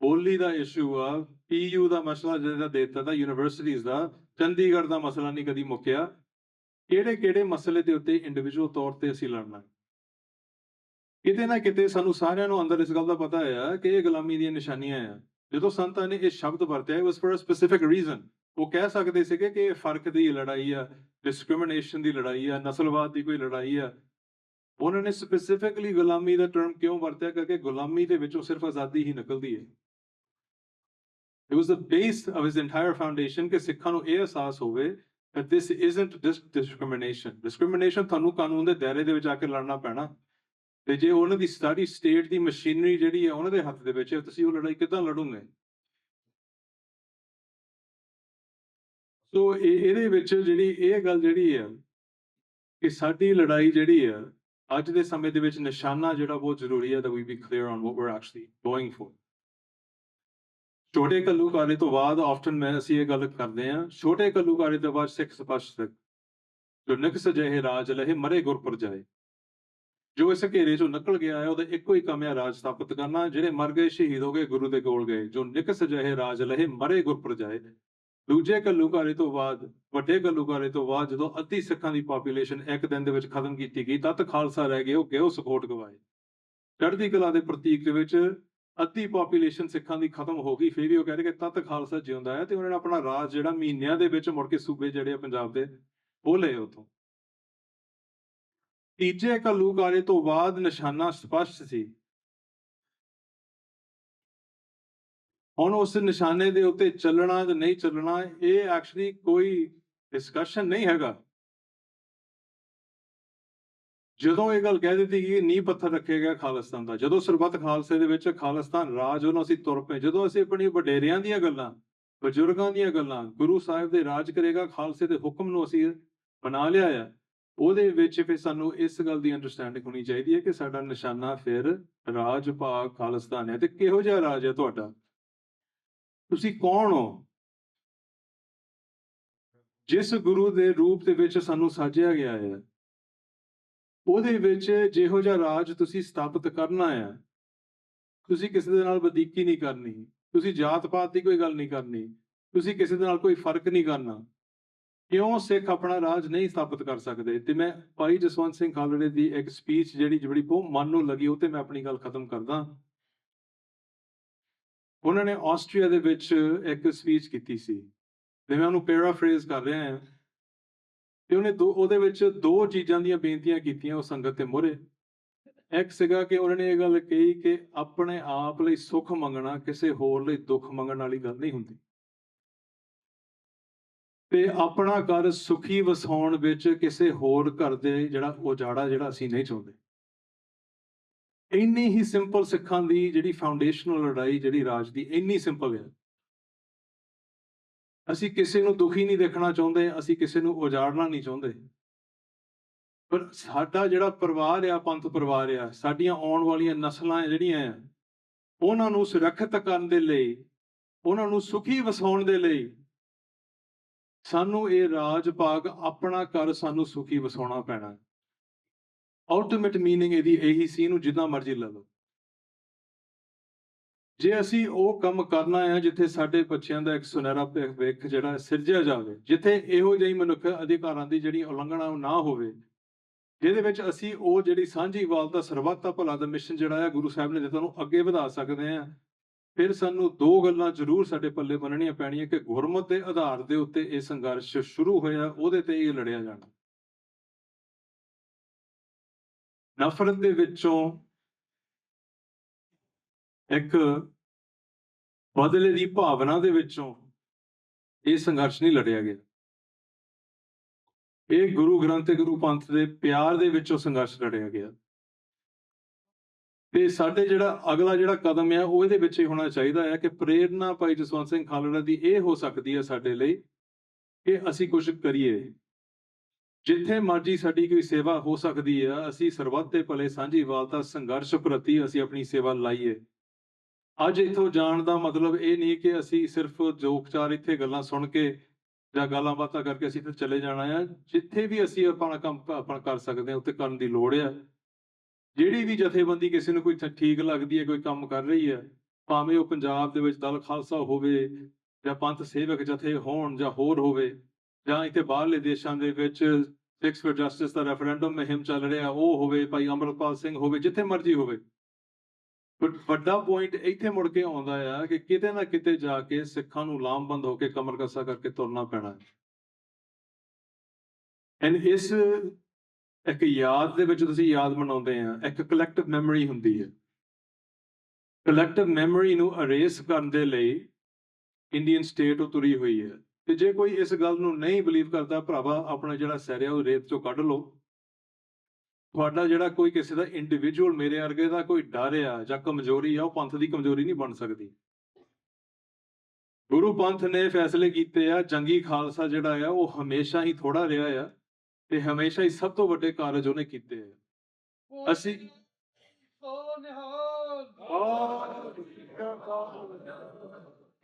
ਬੋਲੀ ਦਾ ਇਸ਼ੂ ਆ, PU ਦਾ ਮਸਲਾ ਜਿਹੜਾ ਦੇਤਾ ਤਾਂ ਯੂਨੀਵਰਸਿਟੀਜ਼ ਦਾ, ਚੰਡੀਗੜ੍ਹ ਦਾ ਮਸਲਾ ਨਹੀਂ ਕਦੀ ਮੁੱਕਿਆ। ਕਿਹੜੇ ਮਸਲੇ ਦੇ ਉੱਤੇ ਇੰਡੀਵਿਜੂਅਲ ਤੌਰ ਤੇ ਅਸੀਂ ਲੜਨਾ, ਕਿਤੇ ਨਾ ਕਿਤੇ ਸਾਨੂੰ ਸਾਰਿਆਂ ਨੂੰ ਅੰਦਰ ਇਸ ਗੱਲ ਦਾ ਪਤਾ ਹੈ ਕਿ ਇਹ ਗੁਲਾਮੀ ਦੀਆਂ ਨਿਸ਼ਾਨੀਆਂ ਆ। ਜਦੋਂ ਸੰਤਾਂ ਨੇ ਇਹ ਸ਼ਬਦ ਵਰਤਿਆ it was for a specific reason, ਉਹ ਕਹਿ ਸਕਦੇ ਸੀਗੇ ਕਿ ਇਹ ਫਰਕ ਦੀ ਲੜਾਈ ਆ, ਡਿਸਕ੍ਰਿਮੀਨੇਸ਼ਨ ਦੀ ਲੜਾਈ ਆ, ਨਸਲਵਾਦ ਦੀ ਕੋਈ ਲੜਾਈ ਆ। ਉਹਨਾਂ ਨੇ ਸਪੈਸੀਫਿਕਲੀ ਗੁਲਾਮੀ ਦਾ ਟਰਮ ਕਿਉਂ ਵਰਤਿਆ ਕਿਉਂਕਿ ਗੁਲਾਮੀ ਦੇ ਵਿੱਚੋਂ ਸਿਰਫ ਆਜ਼ਾਦੀ ਹੀ ਨਿਕਲਦੀ ਹੈ। It was the base of his entire foundation ਕਿ ਸਿੱਖਾਂ ਨੂੰ ਇਹ ਅਹਿਸਾਸ ਹੋਵੇ that this isn't just discrimination. Discrimination ਤੁਹਾਨੂੰ ਕਾਨੂੰਨ ਦੇ ਦਾਇਰੇ ਦੇ ਵਿੱਚ ਆ ਕੇ ਲੜਨਾ ਪੈਣਾ, ਤੇ ਜੇ ਉਹਨਾਂ ਦੀ ਸਾਰੀ ਸਟੇਟ ਦੀ ਮਸ਼ੀਨਰੀ ਜਿਹੜੀ ਹੈ ਉਹਨਾਂ ਦੇ ਹੱਥ ਦੇ ਵਿੱਚ ਹੈ, ਤੁਸੀਂ ਉਹ ਲੜਾਈ ਕਿੱਦਾਂ ਲੜੋਗੇ? ਸੋ ਇਹਦੇ ਵਿੱਚ ਜਿਹੜੀ ਇਹ ਗੱਲ ਜਿਹੜੀ ਹੈ ਕਿ ਸਾਡੀ ਲੜਾਈ ਜਿਹੜੀ ਹੈ ਅੱਜ ਦੇ ਸਮੇਂ ਦੇ ਵਿੱਚ ਨਿਸ਼ਾਨਾ ਜਿਹੜਾ ਬਹੁਤ ਜ਼ਰੂਰੀ ਹੈ that we be clear on what we're actually going for. ਛੋਟੇ ਘੱਲੂਘਾਰੇ ਤੋਂ ਬਾਅਦ ਆਫਟਨ ਅਸੀਂ ਇਹ ਗੱਲ ਕਰਦੇ ਹਾਂ, ਛੋਟੇ ਘੱਲੂਘਾਰੇ ਤੋਂ ਬਾਅਦ ਸਿੱਖ ਸਪਸ਼ਟ ਜੋ ਨਿਕਸ ਜਿਹੇ ਰਾਜ ਲਹੇ ਮਰੇ ਗੁਰ ਜਾਏ, ਜੋ ਇਸ ਘੇਰੇ ਚੋਂ ਨਿਕਲ ਗਿਆ ਹੈ ਉਹਦਾ ਇੱਕੋ ਹੀ ਕੰਮ ਹੈ ਰਾਜ ਸਥਾਪਿਤ ਕਰਨਾ। ਜਿਹੜੇ ਮਰ ਗਏ ਸ਼ਹੀਦ ਹੋ ਗਏ ਗੁਰੂ ਦੇ ਕੋਲ ਗਏ, ਜੋ ਨਿਕਸ ਜਿਹੇ ਰਾਜ ਲਹੇ ਮਰੇ ਗੁਰ ਜਾਏ। ਦੂਜੇ ਘੱਲੂਘਾਰੇ ਤੋਂ ਬਾਅਦ, ਵੱਡੇ ਘੱਲੂਘਾਰੇ ਤੋਂ ਬਾਅਦ ਜਦੋਂ ਅੱਧੀ ਸਿੱਖਾਂ ਦੀ ਪਾਪੂਲੇਸ਼ਨ ਇੱਕ ਦਿਨ ਦੇ ਵਿੱਚ ਖਤਮ ਕੀਤੀ ਗਈ, ਤਦ ਖਾਲਸਾ ਰਹਿ ਗਏ, ਉਹ ਸਪੋਰਟ ਗਵਾਏ। ਚੜ੍ਹਦੀ ਕਲਾ ਦੇ ਪ੍ਰਤੀਕ ਦੇ ਵਿੱਚ ਅੱਧੀ ਪੋਪੂਲੇਸ਼ਨ ਸਿੱਖਾਂ ਦੀ ਖਤਮ ਹੋ ਗਈ, ਫਿਰ ਵੀ ਉਹ ਕਹਿ ਰਹੇ ਕਿ ਤਤ ਖਾਲਸਾ ਜਿਉਂਦਾ ਹੈ, ਤੇ ਉਹਨਾਂ ਨੇ ਆਪਣਾ ਰਾਜ ਜਿਹੜਾ ਮਹੀਨਿਆਂ ਦੇ ਵਿੱਚ ਮੁੜ ਕੇ ਸੂਬੇ ਜਿਹੜੇ ਆ ਪੰਜਾਬ ਦੇ ਉਹ ਲਏ ਉੱਥੋਂ। ਤੀਜੇ ਘੱਲੂਘਾਰੇ ਤੋਂ ਬਾਅਦ ਨਿਸ਼ਾਨਾ ਸਪਸ਼ਟ ਸੀ। ਹੁਣ ਉਸ ਨਿਸ਼ਾਨੇ ਦੇ ਉੱਤੇ ਚੱਲਣਾ ਜਾਂ ਨਹੀਂ ਚੱਲਣਾ, ਇਹ ਐਕਚੁਅਲੀ ਕੋਈ ਡਿਸਕਸ਼ਨ ਨਹੀਂ ਹੈਗਾ। ਜਦੋਂ ਇਹ ਗੱਲ ਕਹਿ ਦਿੱਤੀ ਕਿ ਨੀਂਹ ਪੱਥਰ ਰੱਖਿਆ ਗਿਆ ਖਾਲਿਸਤਾਨ ਦਾ, ਜਦੋਂ ਸਰਬੱਤ ਖਾਲਸੇ ਦੇ ਵਿੱਚ ਖਾਲਿਸਤਾਨ ਰਾਜ ਵੱਲੋਂ ਅਸੀਂ ਤੁਰ ਪਏ, ਜਦੋਂ ਅਸੀਂ ਆਪਣੀ ਵਡੇਰਿਆਂ ਦੀਆਂ ਗੱਲਾਂ, ਬਜ਼ੁਰਗਾਂ ਦੀਆਂ ਗੱਲਾਂ, ਗੁਰੂ ਸਾਹਿਬ ਦੇ ਰਾਜ ਕਰੇਗਾ ਖਾਲਸੇ ਦੇ ਹੁਕਮ ਨੂੰ ਅਸੀਂ ਬਣਾ ਲਿਆ ਆ, ਉਹਦੇ ਵਿੱਚ ਫਿਰ ਸਾਨੂੰ ਇਸ ਗੱਲ ਦੀ ਅੰਡਰਸਟੈਂਡਿੰਗ ਹੋਣੀ ਚਾਹੀਦੀ ਹੈ ਕਿ ਸਾਡਾ ਨਿਸ਼ਾਨਾ ਫਿਰ ਰਾਜ ਭਾਗ ਖਾਲਿਸਤਾਨ ਹੈ। ਤੇ ਕਿਹੋ ਜਿਹਾ ਰਾਜ ਹੈ ਤੁਹਾਡਾ? ਤੁਸੀਂ ਕੌਣ ਹੋ? ਜਿਸ ਗੁਰੂ ਦੇ ਰੂਪ ਦੇ ਵਿੱਚ ਸਾਨੂੰ ਸਾਜਿਆ ਗਿਆ ਹੈ, ਉਹਦੇ ਵਿੱਚ ਜਿਹੋ ਜਿਹਾ ਰਾਜ ਤੁਸੀਂ ਸਥਾਪਿਤ ਕਰਨਾ ਆ, ਤੁਸੀਂ ਕਿਸੇ ਦੇ ਨਾਲ ਵਧੀਕੀ ਨਹੀਂ ਕਰਨੀ, ਤੁਸੀਂ ਜਾਤ ਪਾਤ ਦੀ ਕੋਈ ਗੱਲ ਨਹੀਂ ਕਰਨੀ, ਤੁਸੀਂ ਕਿਸੇ ਦੇ ਨਾਲ ਕੋਈ ਫਰਕ ਨਹੀਂ ਕਰਨਾ। ਕਿਉਂ ਸਿੱਖ ਆਪਣਾ ਰਾਜ ਨਹੀਂ ਸਥਾਪਿਤ ਕਰ ਸਕਦੇ? ਤੇ ਮੈਂ ਭਾਈ ਜਸਵੰਤ ਸਿੰਘ ਖਾਲੜੇ ਦੀ ਇੱਕ ਸਪੀਚ ਜਿਹੜੀ ਬੜੀ ਬਹੁਤ ਮਨ ਨੂੰ ਲੱਗੀ, ਉਹ ਤੇ ਮੈਂ ਆਪਣੀ ਗੱਲ ਖਤਮ ਕਰਦਾ। ਉਹਨਾਂ ਨੇ ਆਸਟਰੀਆ ਦੇ ਵਿੱਚ ਇੱਕ ਸਪੀਚ ਕੀਤੀ ਸੀ, ਤੇ ਮੈਂ ਉਹਨੂੰ ਪੈਰਾਫਰੇਜ਼ ਕਰ ਰਿਹਾ ਹਾਂ। ਤੇ ਉਹਨੇ ਉਹਦੇ ਵਿੱਚ ਦੋ ਚੀਜ਼ਾਂ ਦੀਆਂ ਬੇਨਤੀਆਂ ਕੀਤੀਆਂ ਉਹ ਸੰਗਤ ਦੇ ਮੂਹਰੇ। ਇੱਕ ਸੀਗਾ ਕਿ ਉਹਨਾਂ ਨੇ ਇਹ ਗੱਲ ਕਹੀ ਕਿ ਆਪਣੇ ਆਪ ਲਈ ਸੁੱਖ ਮੰਗਣਾ ਕਿਸੇ ਹੋਰ ਲਈ ਦੁੱਖ ਮੰਗਣ ਵਾਲੀ ਗੱਲ ਨਹੀਂ ਹੁੰਦੀ, ਤੇ ਆਪਣਾ ਘਰ ਸੁਖੀ ਵਸਾਉਣ ਵਿੱਚ ਕਿਸੇ ਹੋਰ ਘਰ ਦੇ ਜਿਹੜਾ ਉਜਾੜਾ ਜਿਹੜਾ ਅਸੀਂ ਨਹੀਂ ਚਾਹੁੰਦੇ। ਇੰਨੀ ਹੀ ਸਿੰਪਲ ਸਿੱਖਾਂ ਦੀ ਜਿਹੜੀ ਫਾਊਂਡੇਸ਼ਨਲ ਲੜਾਈ ਜਿਹੜੀ ਰਾਜ ਦੀ, ਇੰਨੀ ਸਿੰਪਲ ਹੈ। ਅਸੀਂ ਕਿਸੇ ਨੂੰ ਦੁਖੀ ਨਹੀਂ ਦੇਖਣਾ ਚਾਹੁੰਦੇ, ਅਸੀਂ ਕਿਸੇ ਨੂੰ ਉਜਾੜਨਾ ਨਹੀਂ ਚਾਹੁੰਦੇ, ਪਰ ਸਾਡਾ ਜਿਹੜਾ ਪਰਿਵਾਰ ਆ, ਪੰਥ ਪਰਿਵਾਰ ਆ, ਸਾਡੀਆਂ ਆਉਣ ਵਾਲੀਆਂ ਨਸਲਾਂ ਜਿਹੜੀਆਂ ਆ, ਉਹਨਾਂ ਨੂੰ ਸੁਰੱਖਿਅਤ ਕਰਨ ਦੇ ਲਈ, ਉਹਨਾਂ ਨੂੰ ਸੁਖੀ ਵਸਾਉਣ ਦੇ ਲਈ ਸਾਨੂੰ ਇਹ ਰਾਜ ਭਾਗ ਆਪਣਾ ਘਰ ਸਾਨੂੰ ਸੁਖੀ ਵਸਾਉਣਾ ਪੈਣਾ। ਅਲਟੀਮੇਟ ਮੀਨਿੰਗ ਇਹਦੀ ਇਹੀ ਸੀ, ਇਹਨੂੰ ਜਿੱਦਾਂ ਮਰਜ਼ੀ ਲੈ ਲਓ। ਜੇ ਅਸੀਂ ਉਹ ਕੰਮ ਕਰਨਾ ਹੈ ਜਿੱਥੇ ਸਾਡੇ ਬੱਚਿਆਂ ਦਾ ਇੱਕ ਸੁਨਹਿਰਾ ਭਵਿੱਖ ਜਿਹੜਾ ਸਿਰਜਿਆ ਜਾਵੇ, ਜਿੱਥੇ ਇਹੋ ਜਿਹੀ ਮਨੁੱਖ ਅਧਿਕਾਰਾਂ ਦੀ ਜਿਹੜੀ ਉਲੰਘਣਾ ਨਾ ਹੋਵੇ, ਜਿਹਦੇ ਵਿੱਚ ਅਸੀਂ ਉਹ ਜਿਹੜੀ ਸਾਂਝੀਵਾਲਤਾ, ਸਰਬੱਤਾ ਭਲਾ ਦਾ ਮਿਸ਼ਨ ਜਿਹੜਾ ਹੈ ਗੁਰੂ ਸਾਹਿਬ ਨੇ ਦਿੱਤਾ, ਉਹਨੂੰ ਅੱਗੇ ਵਧਾ ਸਕਦੇ ਹਾਂ, ਫਿਰ ਸਾਨੂੰ ਦੋ ਗੱਲਾਂ ਜ਼ਰੂਰ ਸਾਡੇ ਪੱਲੇ ਬੰਨਣੀਆਂ ਪੈਣੀਆਂ ਕਿ ਗੁਰਮਤ ਦੇ ਆਧਾਰ ਦੇ ਉੱਤੇ ਇਹ ਸੰਘਰਸ਼ ਸ਼ੁਰੂ ਹੋਇਆ, ਉਹਦੇ ਤੇ ਇਹ ਲੜਿਆ ਜਾਣਾ। ਨਫ਼ਰਤ ਦੇ ਵਿੱਚੋਂ ਇੱਕ ਬਦਲੇ ਦੀ ਭਾਵਨਾ ਦੇ ਵਿੱਚੋਂ ਇਹ ਸੰਘਰਸ਼ ਨਹੀਂ ਲੜਿਆ ਗਿਆ। ਇਹ ਗੁਰੂ ਗ੍ਰੰਥ ਤੇ ਗੁਰੂ ਪੰਥ ਦੇ ਪਿਆਰ ਦੇ ਵਿੱਚੋਂ ਸੰਘਰਸ਼ ਲੜਿਆ ਗਿਆ। ਤੇ ਸਾਡੇ ਜਿਹੜਾ ਅਗਲਾ ਜਿਹੜਾ ਕਦਮ ਹੈ ਉਹ ਇਹਦੇ ਵਿੱਚ ਹੀ ਹੋਣਾ ਚਾਹੀਦਾ ਹੈ ਕਿ ਪ੍ਰੇਰਨਾ ਭਾਈ ਜਸਵੰਤ ਸਿੰਘ ਖਾਲੜਾ ਦੀ ਇਹ ਹੋ ਸਕਦੀ ਹੈ ਸਾਡੇ ਲਈ ਕਿ ਅਸੀਂ ਕੁਝ ਕਰੀਏ। ਜਿੱਥੇ ਮਰਜੀ ਸਾਡੀ ਕੋਈ ਸੇਵਾ ਹੋ ਸਕਦੀ ਹੈ, ਅਸੀਂ ਸਰਬੱਤ ਦੇ ਭਲੇ ਸਾਂਝੀਵਾਲਤਾ ਸੰਘਰਸ਼ ਪ੍ਰਤੀ ਅਸੀਂ ਆਪਣੀ ਸੇਵਾ ਲਾਈਏ। ਅੱਜ ਇੱਥੋਂ ਜਾਣ ਦਾ ਮਤਲਬ ਇਹ ਨਹੀਂ ਕਿ ਅਸੀਂ ਸਿਰਫ ਜੋਕਚਾਰ ਇੱਥੇ ਗੱਲਾਂ ਸੁਣ ਕੇ ਜਾਂ ਗੱਲਾਂ ਬਾਤਾਂ ਕਰਕੇ ਅਸੀਂ ਇੱਥੇ ਚਲੇ ਜਾਣਾ ਆ। ਜਿੱਥੇ ਵੀ ਅਸੀਂ ਆਪਣਾ ਕੰਮ ਆਪਣਾ ਕਰ ਸਕਦੇ ਹਾਂ ਉੱਥੇ ਕਰਨ ਦੀ ਲੋੜ ਆ। ਜਿਹੜੀ ਵੀ ਜਥੇਬੰਦੀ ਕਿਸੇ ਨੂੰ ਕੋਈ ਠੀਕ ਲੱਗਦੀ ਹੈ, ਕੋਈ ਕੰਮ ਕਰ ਰਹੀ ਹੈ, ਭਾਵੇਂ ਉਹ ਪੰਜਾਬ ਦੇ ਵਿੱਚ ਦਲ ਖਾਲਸਾ ਹੋਵੇ ਜਾਂ ਪੰਥ ਸੇਵਕ ਜਥੇ ਹੋਣ ਜਾਂ ਹੋਰ ਹੋਵੇ, ਜਾਂ ਇੱਥੇ ਬਾਹਰਲੇ ਦੇਸ਼ਾਂ ਦੇ ਵਿੱਚ Sikhs for justice the referendum ਮੁਹਿੰਮ ਚੱਲ ਰਿਹਾ ਉਹ ਹੋਵੇ, ਭਾਈ ਅੰਮ੍ਰਿਤਪਾਲ ਸਿੰਘ ਹੋਵੇ, ਜਿੱਥੇ ਮਰਜ਼ੀ ਹੋਵੇ। ਬਟ ਵੱਡਾ ਪੁਆਇੰਟ ਇੱਥੇ ਮੁੜ ਕੇ ਆਉਂਦਾ ਆ ਕਿ ਕਿਤੇ ਨਾ ਕਿਤੇ ਜਾ ਕੇ ਸਿੱਖਾਂ ਨੂੰ ਲਾਮਬੰਦ ਹੋ ਕੇ ਕਮਰ ਕੱਸਾ ਕਰਕੇ ਤੁਰਨਾ ਪੈਣਾ ਹੈ। ਐਂਡ ਇਸ ਇੱਕ ਯਾਦ ਦੇ ਵਿੱਚ ਤੁਸੀਂ ਯਾਦ ਮਨਾਉਂਦੇ ਆ, ਇੱਕ ਕਲੈਕਟਿਵ ਮੈਮਰੀ ਹੁੰਦੀ ਹੈ। ਕਲੈਕਟਿਵ ਮੈਮਰੀ ਨੂੰ ਅਰੇਸ ਕਰਨ ਦੇ ਲਈ ਇੰਡੀਅਨ ਸਟੇਟ ਉਹ ਤੁਰੀ ਹੋਈ ਹੈ। ਤੇ ਜੇ ਕੋਈ ਇਸ ਗੱਲ ਨੂੰ ਨਹੀਂ ਬਲੀਵ ਕਰਦਾ, ਭਰਾਵਾ ਆਪਣਾ ਜਿਹੜਾ ਸਿਰ ਆ ਉਹ ਰੇਤ ਚੋਂ ਕੱਢ ਲਓ। ਤੁਹਾਡਾ ਜਿਹੜਾ ਕੋਈ ਕਿਸੇ ਦਾ ਇੰਡੀਵਿਜੂਅਲ ਮੇਰੇ ਵਰਗੇ ਦਾ ਕੋਈ ਡਰ ਆ ਜਾਂ ਕਮਜ਼ੋਰੀ ਆ, ਉਹ ਪੰਥ ਦੀ ਕਮਜ਼ੋਰੀ ਨਹੀਂ ਬਣ ਸਕਦੀ। ਗੁਰੂ ਪੰਥ ਨੇ ਫੈਸਲੇ ਕੀਤੇ ਆ, ਜੰਗੀ ਖਾਲਸਾ ਜਿਹੜਾ ਆ ਉਹ ਹਮੇਸ਼ਾ ਹੀ ਥੋੜਾ ਰਿਹਾ ਆ ਤੇ ਹਮੇਸ਼ਾ ਹੀ ਸਭ ਤੋਂ ਵੱਡੇ ਕਾਰਜ ਉਹਨੇ ਕੀਤੇ ਆ। ਅਸੀਂ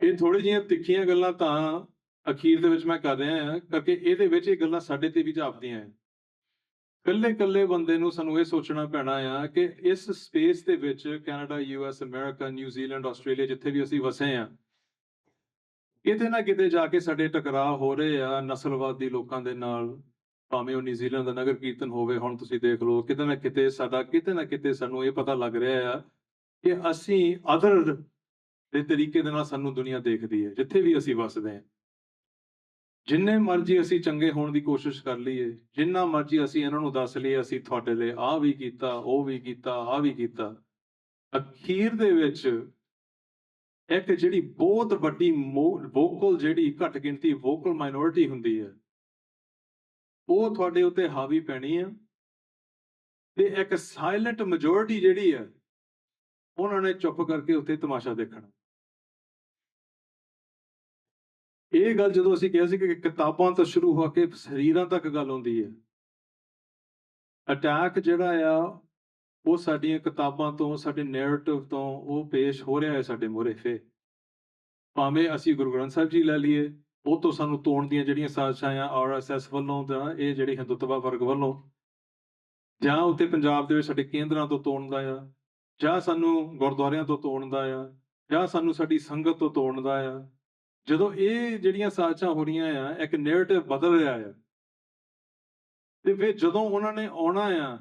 ਇਹ ਥੋੜੀ ਜਿਹੀਆਂ ਤਿੱਖੀਆਂ ਗੱਲਾਂ ਤਾਂ ਅਖੀਰ ਦੇ ਵਿੱਚ ਮੈਂ ਕਰ ਰਿਹਾ ਹਾਂ ਕਰਕੇ ਇਹਦੇ ਵਿੱਚ ਇਹ ਗੱਲਾਂ ਸਾਡੇ ਤੇ ਵੀ ਜਾਪਦੀਆਂ ਆ। ਕੱਲੇ ਬੰਦੇ ਨੂੰ ਸਾਨੂੰ ਇਹ ਸੋਚਣਾ ਪੈਣਾ ਆ ਕਿ ਇਸ ਸਪੇਸ ਦੇ ਵਿੱਚ Canada, US, America, New Zealand, Australia, ਜਿੱਥੇ ਵੀ ਅਸੀਂ ਵਸੇ ਆ, ਕਿਤੇ ਨਾ ਕਿਤੇ ਜਾ ਕੇ ਸਾਡੇ ਟਕਰਾਅ ਹੋ ਰਹੇ ਆ ਨਸਲਵਾਦੀ ਲੋਕਾਂ ਦੇ ਨਾਲ। ਭਾਵੇਂ ਉਹ ਨਿਊਜ਼ੀਲੈਂਡ ਦਾ ਨਗਰ ਕੀਰਤਨ ਹੋਵੇ, ਹੁਣ ਤੁਸੀਂ ਦੇਖ ਲਓ ਕਿਤੇ ਨਾ ਕਿਤੇ ਸਾਨੂੰ ਇਹ ਪਤਾ ਲੱਗ ਰਿਹਾ ਆ ਕਿ ਅਸੀਂ ਅਦਰ ਦੇ ਤਰੀਕੇ ਦੇ ਨਾਲ ਸਾਨੂੰ ਦੁਨੀਆ ਦੇਖਦੀ ਹੈ, ਜਿੱਥੇ ਵੀ ਅਸੀਂ ਵੱਸਦੇ ਹਾਂ। ਜਿੰਨੇ ਮਰਜ਼ੀ ਅਸੀਂ ਚੰਗੇ ਹੋਣ ਦੀ ਕੋਸ਼ਿਸ਼ ਕਰ ਲਈਏ, ਜਿੰਨਾ ਮਰਜ਼ੀ ਅਸੀਂ ਇਹਨਾਂ ਨੂੰ ਦੱਸ ਲਈਏ ਅਸੀਂ ਤੁਹਾਡੇ ਲਈ ਆਹ ਵੀ ਕੀਤਾ, ਉਹ ਵੀ ਕੀਤਾ, ਆਹ ਵੀ ਕੀਤਾ, ਅਖੀਰ ਦੇ ਵਿੱਚ ਇੱਕ ਜਿਹੜੀ ਬਹੁਤ ਵੱਡੀ ਵੋਕਲ, ਜਿਹੜੀ ਘੱਟ ਗਿਣਤੀ ਵੋਕਲ ਮਾਈਨੋਰਿਟੀ ਹੁੰਦੀ ਹੈ, ਉਹ ਤੁਹਾਡੇ ਉੱਤੇ ਹਾਵੀ ਪੈਣੀ ਆ, ਤੇ ਇੱਕ ਸਾਇਲੈਂਟ ਮੈਜੋਰਿਟੀ ਜਿਹੜੀ ਹੈ, ਉਹਨਾਂ ਨੇ ਚੁੱਪ ਕਰਕੇ ਉੱਥੇ ਤਮਾਸ਼ਾ ਦੇਖਣਾ। ਇਹ ਗੱਲ ਜਦੋਂ ਅਸੀਂ ਕਿਹਾ ਸੀ ਕਿ ਕਿਤਾਬਾਂ ਤੋਂ ਸ਼ੁਰੂ ਹੋ ਕੇ ਸਰੀਰਾਂ ਤੱਕ ਗੱਲ ਹੁੰਦੀ ਹੈ, ਅਟੈਕ ਜਿਹੜਾ ਆ ਉਹ ਸਾਡੀਆਂ ਕਿਤਾਬਾਂ ਤੋਂ, ਸਾਡੇ ਨੈਰੇਟਿਵ ਤੋਂ ਉਹ ਪੇਸ਼ ਹੋ ਰਿਹਾ ਹੈ ਸਾਡੇ ਮੂਹਰੇ। ਫੇ ਭਾਵੇਂ ਅਸੀਂ ਗੁਰੂ ਗ੍ਰੰਥ ਸਾਹਿਬ ਜੀ ਲੈ ਲਈਏ, ਉਹ ਤੋਂ ਸਾਨੂੰ ਤੋੜਨ ਦੀਆਂ ਜਿਹੜੀਆਂ ਸਾਜ਼ਿਸ਼ਾਂ ਆ RSS ਵੱਲੋਂ, ਜਾਂ ਇਹ ਜਿਹੜੀ ਹਿੰਦੂਤਵਾ ਵਰਗ ਵੱਲੋਂ, ਜਾਂ ਉੱਤੇ ਪੰਜਾਬ ਦੇ ਵਿੱਚ ਸਾਡੇ ਕੇਂਦਰਾਂ ਤੋਂ ਤੋੜਨ ਦਾ ਆ, ਜਾਂ ਸਾਨੂੰ ਗੁਰਦੁਆਰਿਆਂ ਤੋਂ ਤੋੜਨ ਦਾ ਆ, ਜਾਂ ਸਾਨੂੰ ਸਾਡੀ ਸੰਗਤ ਤੋਂ ਤੋੜਨ ਦਾ ਆ। ਜਦੋਂ ਇਹ ਜਿਹੜੀਆਂ ਸਾਜ਼ਿਸ਼ਾਂ ਹੋ ਰਹੀਆਂ ਆ, ਇੱਕ ਨੈਰੇਟਿਵ ਬਦਲ ਰਿਹਾ ਆ, ਤੇ ਫਿਰ ਜਦੋਂ ਉਹਨਾਂ ਨੇ ਆਉਣਾ ਆ,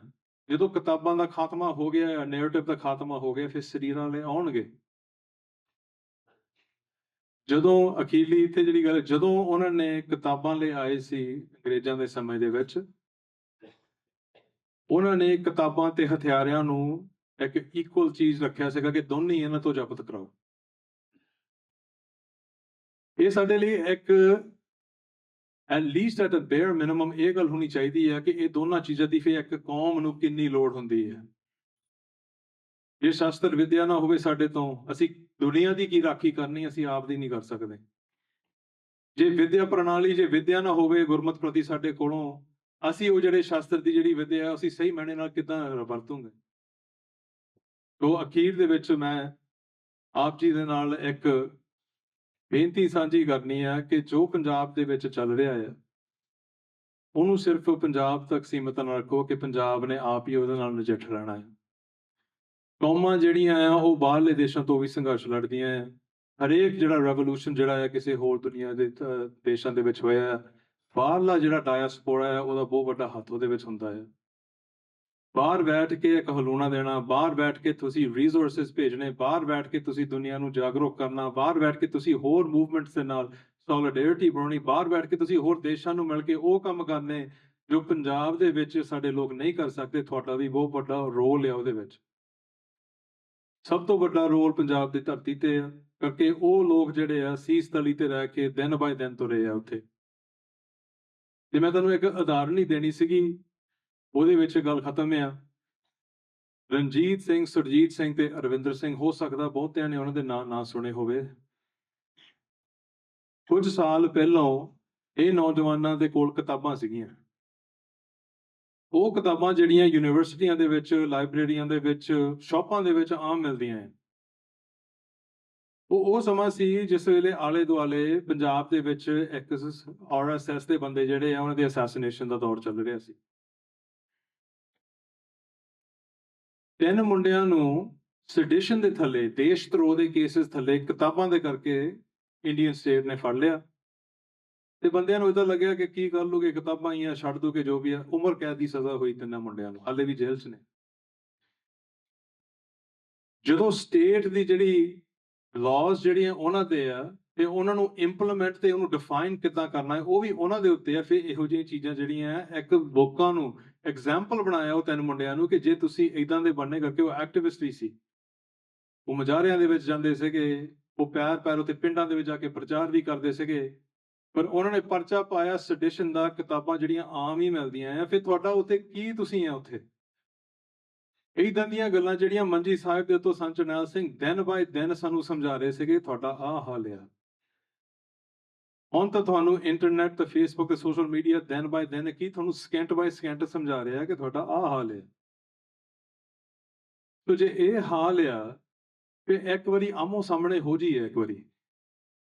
ਜਦੋਂ ਕਿਤਾਬਾਂ ਦਾ ਖਾਤਮਾ ਹੋ ਗਿਆ, ਨੈਰੇਟਿਵ ਦਾ ਖਾਤਮਾ ਹੋ ਗਿਆ, ਫਿਰ ਸਰੀਰਾਂ ਵਾਲੇ ਆਉਣਗੇ। ਜਦੋਂ ਅਖੀਰਲੀ ਇੱਥੇ ਜਿਹੜੀ ਗੱਲ, ਜਦੋਂ ਉਹਨਾਂ ਨੇ ਕਿਤਾਬਾਂ ਲਈ ਆਏ ਸੀ ਅੰਗਰੇਜ਼ਾਂ ਦੇ ਸਮੇਂ ਦੇ ਵਿੱਚ, ਉਹਨਾਂ ਨੇ ਕਿਤਾਬਾਂ ਤੇ ਹਥਿਆਰਾਂ ਨੂੰ ਇੱਕ ਇਕੁਅਲ ਚੀਜ਼ ਰੱਖਿਆ ਸੀਗਾ ਕਿ ਦੋਨੇ ਹੀ ਇਹਨਾਂ ਤੋਂ ਜ਼ਬਤ ਕਰਾਓ। ਇਹ ਸਾਡੇ ਲਈ ਇੱਕ at least at a bare minimum ਇਹ ਗੱਲ ਹੋਣੀ ਚਾਹੀਦੀ ਹੈ ਕਿ ਇਹ ਦੋਨਾਂ ਚੀਜ਼ਾਂ ਦੀ ਫਿਰ ਇੱਕ ਕੌਮ ਨੂੰ ਕਿੰਨੀ ਲੋੜ ਹੁੰਦੀ ਹੈ। ਜੇ ਸ਼ਾਸਤਰ ਵਿਦਿਆ ਨਾ ਹੋਵੇ ਸਾਡੇ ਤੋਂ, ਅਸੀਂ ਦੁਨੀਆ ਦੀ ਕੀ ਰਾਖੀ ਕਰਨੀ, ਅਸੀਂ ਆਪ ਦੀ ਨਹੀਂ ਕਰ ਸਕਦੇ। ਜੇ ਵਿਦਿਆ ਪ੍ਰਣਾਲੀ, ਜੇ ਵਿਦਿਆ ਨਾ ਹੋਵੇ ਗੁਰਮਤਿ ਪ੍ਰਤੀ ਸਾਡੇ ਕੋਲੋਂ, ਅਸੀਂ ਉਹ ਜਿਹੜੇ ਸ਼ਾਸਤਰ ਦੀ ਜਿਹੜੀ ਵਿਦਿਆ ਅਸੀਂ ਸਹੀ ਮਾਇਨੇ ਨਾਲ ਕਿੱਦਾਂ ਵਰਤੂਗੇ। ਤੋ ਅਖੀਰ ਦੇ ਵਿੱਚ ਮੈਂ ਆਪ ਜੀ ਦੇ ਨਾਲ ਇੱਕ ਬੇਨਤੀ ਸਾਂਝੀ ਕਰਨੀ ਹੈ ਕਿ ਜੋ ਪੰਜਾਬ ਦੇ ਵਿੱਚ ਚੱਲ ਰਿਹਾ ਹੈ, ਉਹਨੂੰ ਸਿਰਫ ਪੰਜਾਬ ਤੱਕ ਸੀਮਿਤ ਨਾ ਰੱਖੋ ਕਿ ਪੰਜਾਬ ਨੇ ਆਪ ਹੀ ਉਹਦੇ ਨਾਲ ਨਜਿੱਠ ਰਹਿਣਾ ਹੈ। ਕੌਮਾਂ ਜਿਹੜੀਆਂ ਆ ਉਹ ਬਾਹਰਲੇ ਦੇਸ਼ਾਂ ਤੋਂ ਵੀ ਸੰਘਰਸ਼ ਲੜਦੀਆਂ ਆ। ਹਰੇਕ ਜਿਹੜਾ ਰੈਵੋਲੂਸ਼ਨ ਜਿਹੜਾ ਹੈ ਕਿਸੇ ਹੋਰ ਦੁਨੀਆ ਦੇ ਦੇਸ਼ਾਂ ਦੇ ਵਿੱਚ ਹੋਇਆ ਹੈ, ਬਾਹਰਲਾ ਜਿਹੜਾ ਡਾਇਸਪੋਰਾ ਹੈ ਉਹਦਾ ਬਹੁਤ ਵੱਡਾ ਹੱਥ ਉਹਦੇ ਵਿੱਚ ਹੁੰਦਾ ਹੈ। ਬਾਹਰ ਬੈਠ ਕੇ ਇੱਕ ਹਲੂਣਾ ਦੇਣਾ, ਬਾਹਰ ਬੈਠ ਕੇ ਤੁਸੀਂ ਰਿਸੋਰਸਿਸ ਭੇਜਣੇ, ਬਾਹਰ ਬੈਠ ਕੇ ਤੁਸੀਂ ਦੁਨੀਆ ਨੂੰ ਜਾਗਰੂਕ ਕਰਨਾ, ਬਾਹਰ ਬੈਠ ਕੇ ਤੁਸੀਂ ਹੋਰ ਮੂਵਮੈਂਟਸ ਦੇ ਨਾਲ ਸੋਲੀਡੈਰਿਟੀ ਬਣਾਉਣੀ, ਬਾਹਰ ਬੈਠ ਕੇ ਤੁਸੀਂ ਹੋਰ ਦੇਸ਼ਾਂ ਨੂੰ ਮਿਲ ਕੇ ਉਹ ਕੰਮ ਕਰਨੇ ਜੋ ਪੰਜਾਬ ਦੇ ਵਿੱਚ ਸਾਡੇ ਲੋਕ ਨਹੀਂ ਕਰ ਸਕਦੇ। ਤੁਹਾਡਾ ਵੀ ਬਹੁਤ ਵੱਡਾ ਰੋਲ ਹੈ ਉਹਦੇ ਵਿੱਚ। ਸਭ ਤੋਂ ਵੱਡਾ ਰੋਲ ਪੰਜਾਬ ਦੀ ਧਰਤੀ ਤੇ ਆ, ਕਰਕੇ ਉਹ ਲੋਕ ਜਿਹੜੇ ਆ ਸੀਸ ਤਲੀ ਤੇ ਰਹਿ ਕੇ ਦਿਨ ਬਾਏ ਦਿਨ ਤੁਰੇ ਆ ਉੱਥੇ। ਜੇ ਮੈਂ ਤੁਹਾਨੂੰ ਇੱਕ ਉਦਾਹਰਣ ਹੀ ਦੇਣੀ ਸੀਗੀ, ਉਹਦੇ ਵਿੱਚ ਗੱਲ ਖਤਮ ਆ। ਰਣਜੀਤ ਸਿੰਘ, ਸੁਰਜੀਤ ਸਿੰਘ ਤੇ ਅਰਵਿੰਦਰ ਸਿੰਘ, ਹੋ ਸਕਦਾ ਬਹੁਤਿਆਂ ਨੇ ਉਹਨਾਂ ਦੇ ਨਾਂ ਨਾ ਸੁਣੇ ਹੋਵੇ। ਕੁਝ ਸਾਲ ਪਹਿਲਾਂ ਇਹ ਨੌਜਵਾਨਾਂ ਦੇ ਕੋਲ ਕਿਤਾਬਾਂ ਸੀਗੀਆਂ। ਉਹ ਕਿਤਾਬਾਂ ਜਿਹੜੀਆਂ ਯੂਨੀਵਰਸਿਟੀਆਂ ਦੇ ਵਿੱਚ, ਲਾਇਬ੍ਰੇਰੀਆਂ ਦੇ ਵਿੱਚ, ਸ਼ਾਪਾਂ ਦੇ ਵਿੱਚ ਆਮ ਮਿਲਦੀਆਂ ਹੈ। ਉਹ ਸਮਾਂ ਸੀ ਜਿਸ ਵੇਲੇ ਆਲੇ ਦੁਆਲੇ ਪੰਜਾਬ ਦੇ ਵਿੱਚ ਇੱਕ RSS ਦੇ ਬੰਦੇ ਜਿਹੜੇ ਆ, ਉਹਨਾਂ ਦੀ ਅਸੈਸੀਨੇਸ਼ਨ ਦਾ ਦੌਰ ਚੱਲ ਰਿਹਾ ਸੀ। 3 ਮੁੰਡਿਆਂ ਨੂੰ ਸੈਡੀਸ਼ਨ ਦੇ ਥੱਲੇ, ਦੇਸ਼ ਧਰੋਹ ਦੇ ਕੇਸਿਸ ਥੱਲੇ, ਕਿਤਾਬਾਂ ਦੇ ਕਰਕੇ ਇੰਡੀਅਨ ਸਟੇਟ ਨੇ ਫੜ ਲਿਆ। ਤੇ ਬੰਦਿਆਂ ਨੂੰ ਇਦਾਂ ਲੱਗਿਆ ਕਿ ਕੀ ਕਰ ਲੋਗੇ, ਕਿਤਾਬਾਂ ਹੀ ਆ, ਛੱਡ ਦੋਗੇ ਜੋ ਵੀ ਆ। ਉਮਰ ਕੈਦ ਦੀ ਸਜ਼ਾ ਹੋਈ 3 ਮੁੰਡਿਆਂ ਨੂੰ, ਹਾਲੇ ਵੀ ਜੇਲ੍ਹ 'ਚ ਨੇ। ਜਦੋਂ ਸਟੇਟ ਦੀ ਜਿਹੜੀ ਲਾਜ਼ ਜਿਹੜੀਆਂ ਉਹਨਾਂ ਦੇ ਆ, ਤੇ ਉਹਨਾਂ ਨੂੰ ਇੰਪਲੀਮੈਂਟ ਤੇ ਉਹਨੂੰ ਡਿਫਾਈਨ ਕਿੱਦਾਂ ਕਰਨਾ ਹੈ, ਉਹ ਵੀ ਉਹਨਾਂ ਦੇ ਉੱਤੇ ਆ। ਫਿਰ ਇਹੋ ਜਿਹੀਆਂ ਚੀਜ਼ਾਂ ਜਿਹੜੀਆਂ ਇੱਕ ਲੋਕਾਂ ਨੂੰ ਐਗਜ਼ਾਮਪਲ ਬਣਾਇਆ ਉਹ 3 ਮੁੰਡਿਆਂ ਨੂੰ ਕਿ ਜੇ ਤੁਸੀਂ ਇਦਾਂ ਦੇ ਬਣਨੇ, ਕਰਕੇ ਉਹ ਐਕਟਿਵਿਸਟ ਵੀ ਸੀ, ਉਹ ਮੁਜ਼ਾਹਰਿਆਂ ਦੇ ਵਿੱਚ ਜਾਂਦੇ ਸੀਗੇ, ਉਹ ਪੈਰ ਉੱਤੇ ਪਿੰਡਾਂ ਦੇ ਵਿੱਚ ਜਾ ਕੇ ਪ੍ਰਚਾਰ ਵੀ ਕਰਦੇ ਸੀਗੇ। ਪਰ ਉਹਨਾਂ ਨੇ ਪਰਚਾ ਪਾਇਆ ਸੈਡੀਸ਼ਨ ਦਾ, ਕਿਤਾਬਾਂ ਜਿਹੜੀਆਂ ਆਮ ਹੀ ਮਿਲਦੀਆਂ ਆ। ਫਿਰ ਤੁਹਾਡਾ ਉੱਥੇ ਕੀ, ਤੁਸੀਂ ਆ ਉੱਥੇ। ਇਦਾਂ ਦੀਆਂ ਗੱਲਾਂ ਜਿਹੜੀਆਂ ਮੰਜੀ ਸਾਹਿਬ ਦੇ ਉੱਤੋਂ ਸੰਤ ਜਰਨੈਲ ਸਿੰਘ ਦਿਨ ਬਾਏ ਦਿਨ ਸਾਨੂੰ ਸਮਝਾ ਰਹੇ ਸੀਗੇ, ਤੁਹਾਡਾ ਆਹ ਹਾਲ ਆ। ਹੁਣ ਤਾਂ ਤੁਹਾਨੂੰ ਇੰਟਰਨੈਟ ਤੇ ਫੇਸਬੁੱਕ ਤੇ ਸੋਸ਼ਲ ਮੀਡੀਆ ਦਿਨ ਬਾਏ ਦਿਨ ਕੀ ਤੁਹਾਨੂੰ ਸਕਿੰਟ ਬਾਏ ਸਕਿੰਟ ਸਮਝਾ ਰਿਹਾ ਕਿ ਤੁਹਾਡਾ ਆਹ ਹਾਲ ਹੈ। ਤੋ ਜੇ ਇਹ ਹਾਲ ਆ, ਫਿਰ ਇੱਕ ਵਾਰੀ ਆਮੋ ਸਾਹਮਣੇ ਹੋ ਜਾਈਏ, ਇੱਕ ਵਾਰੀ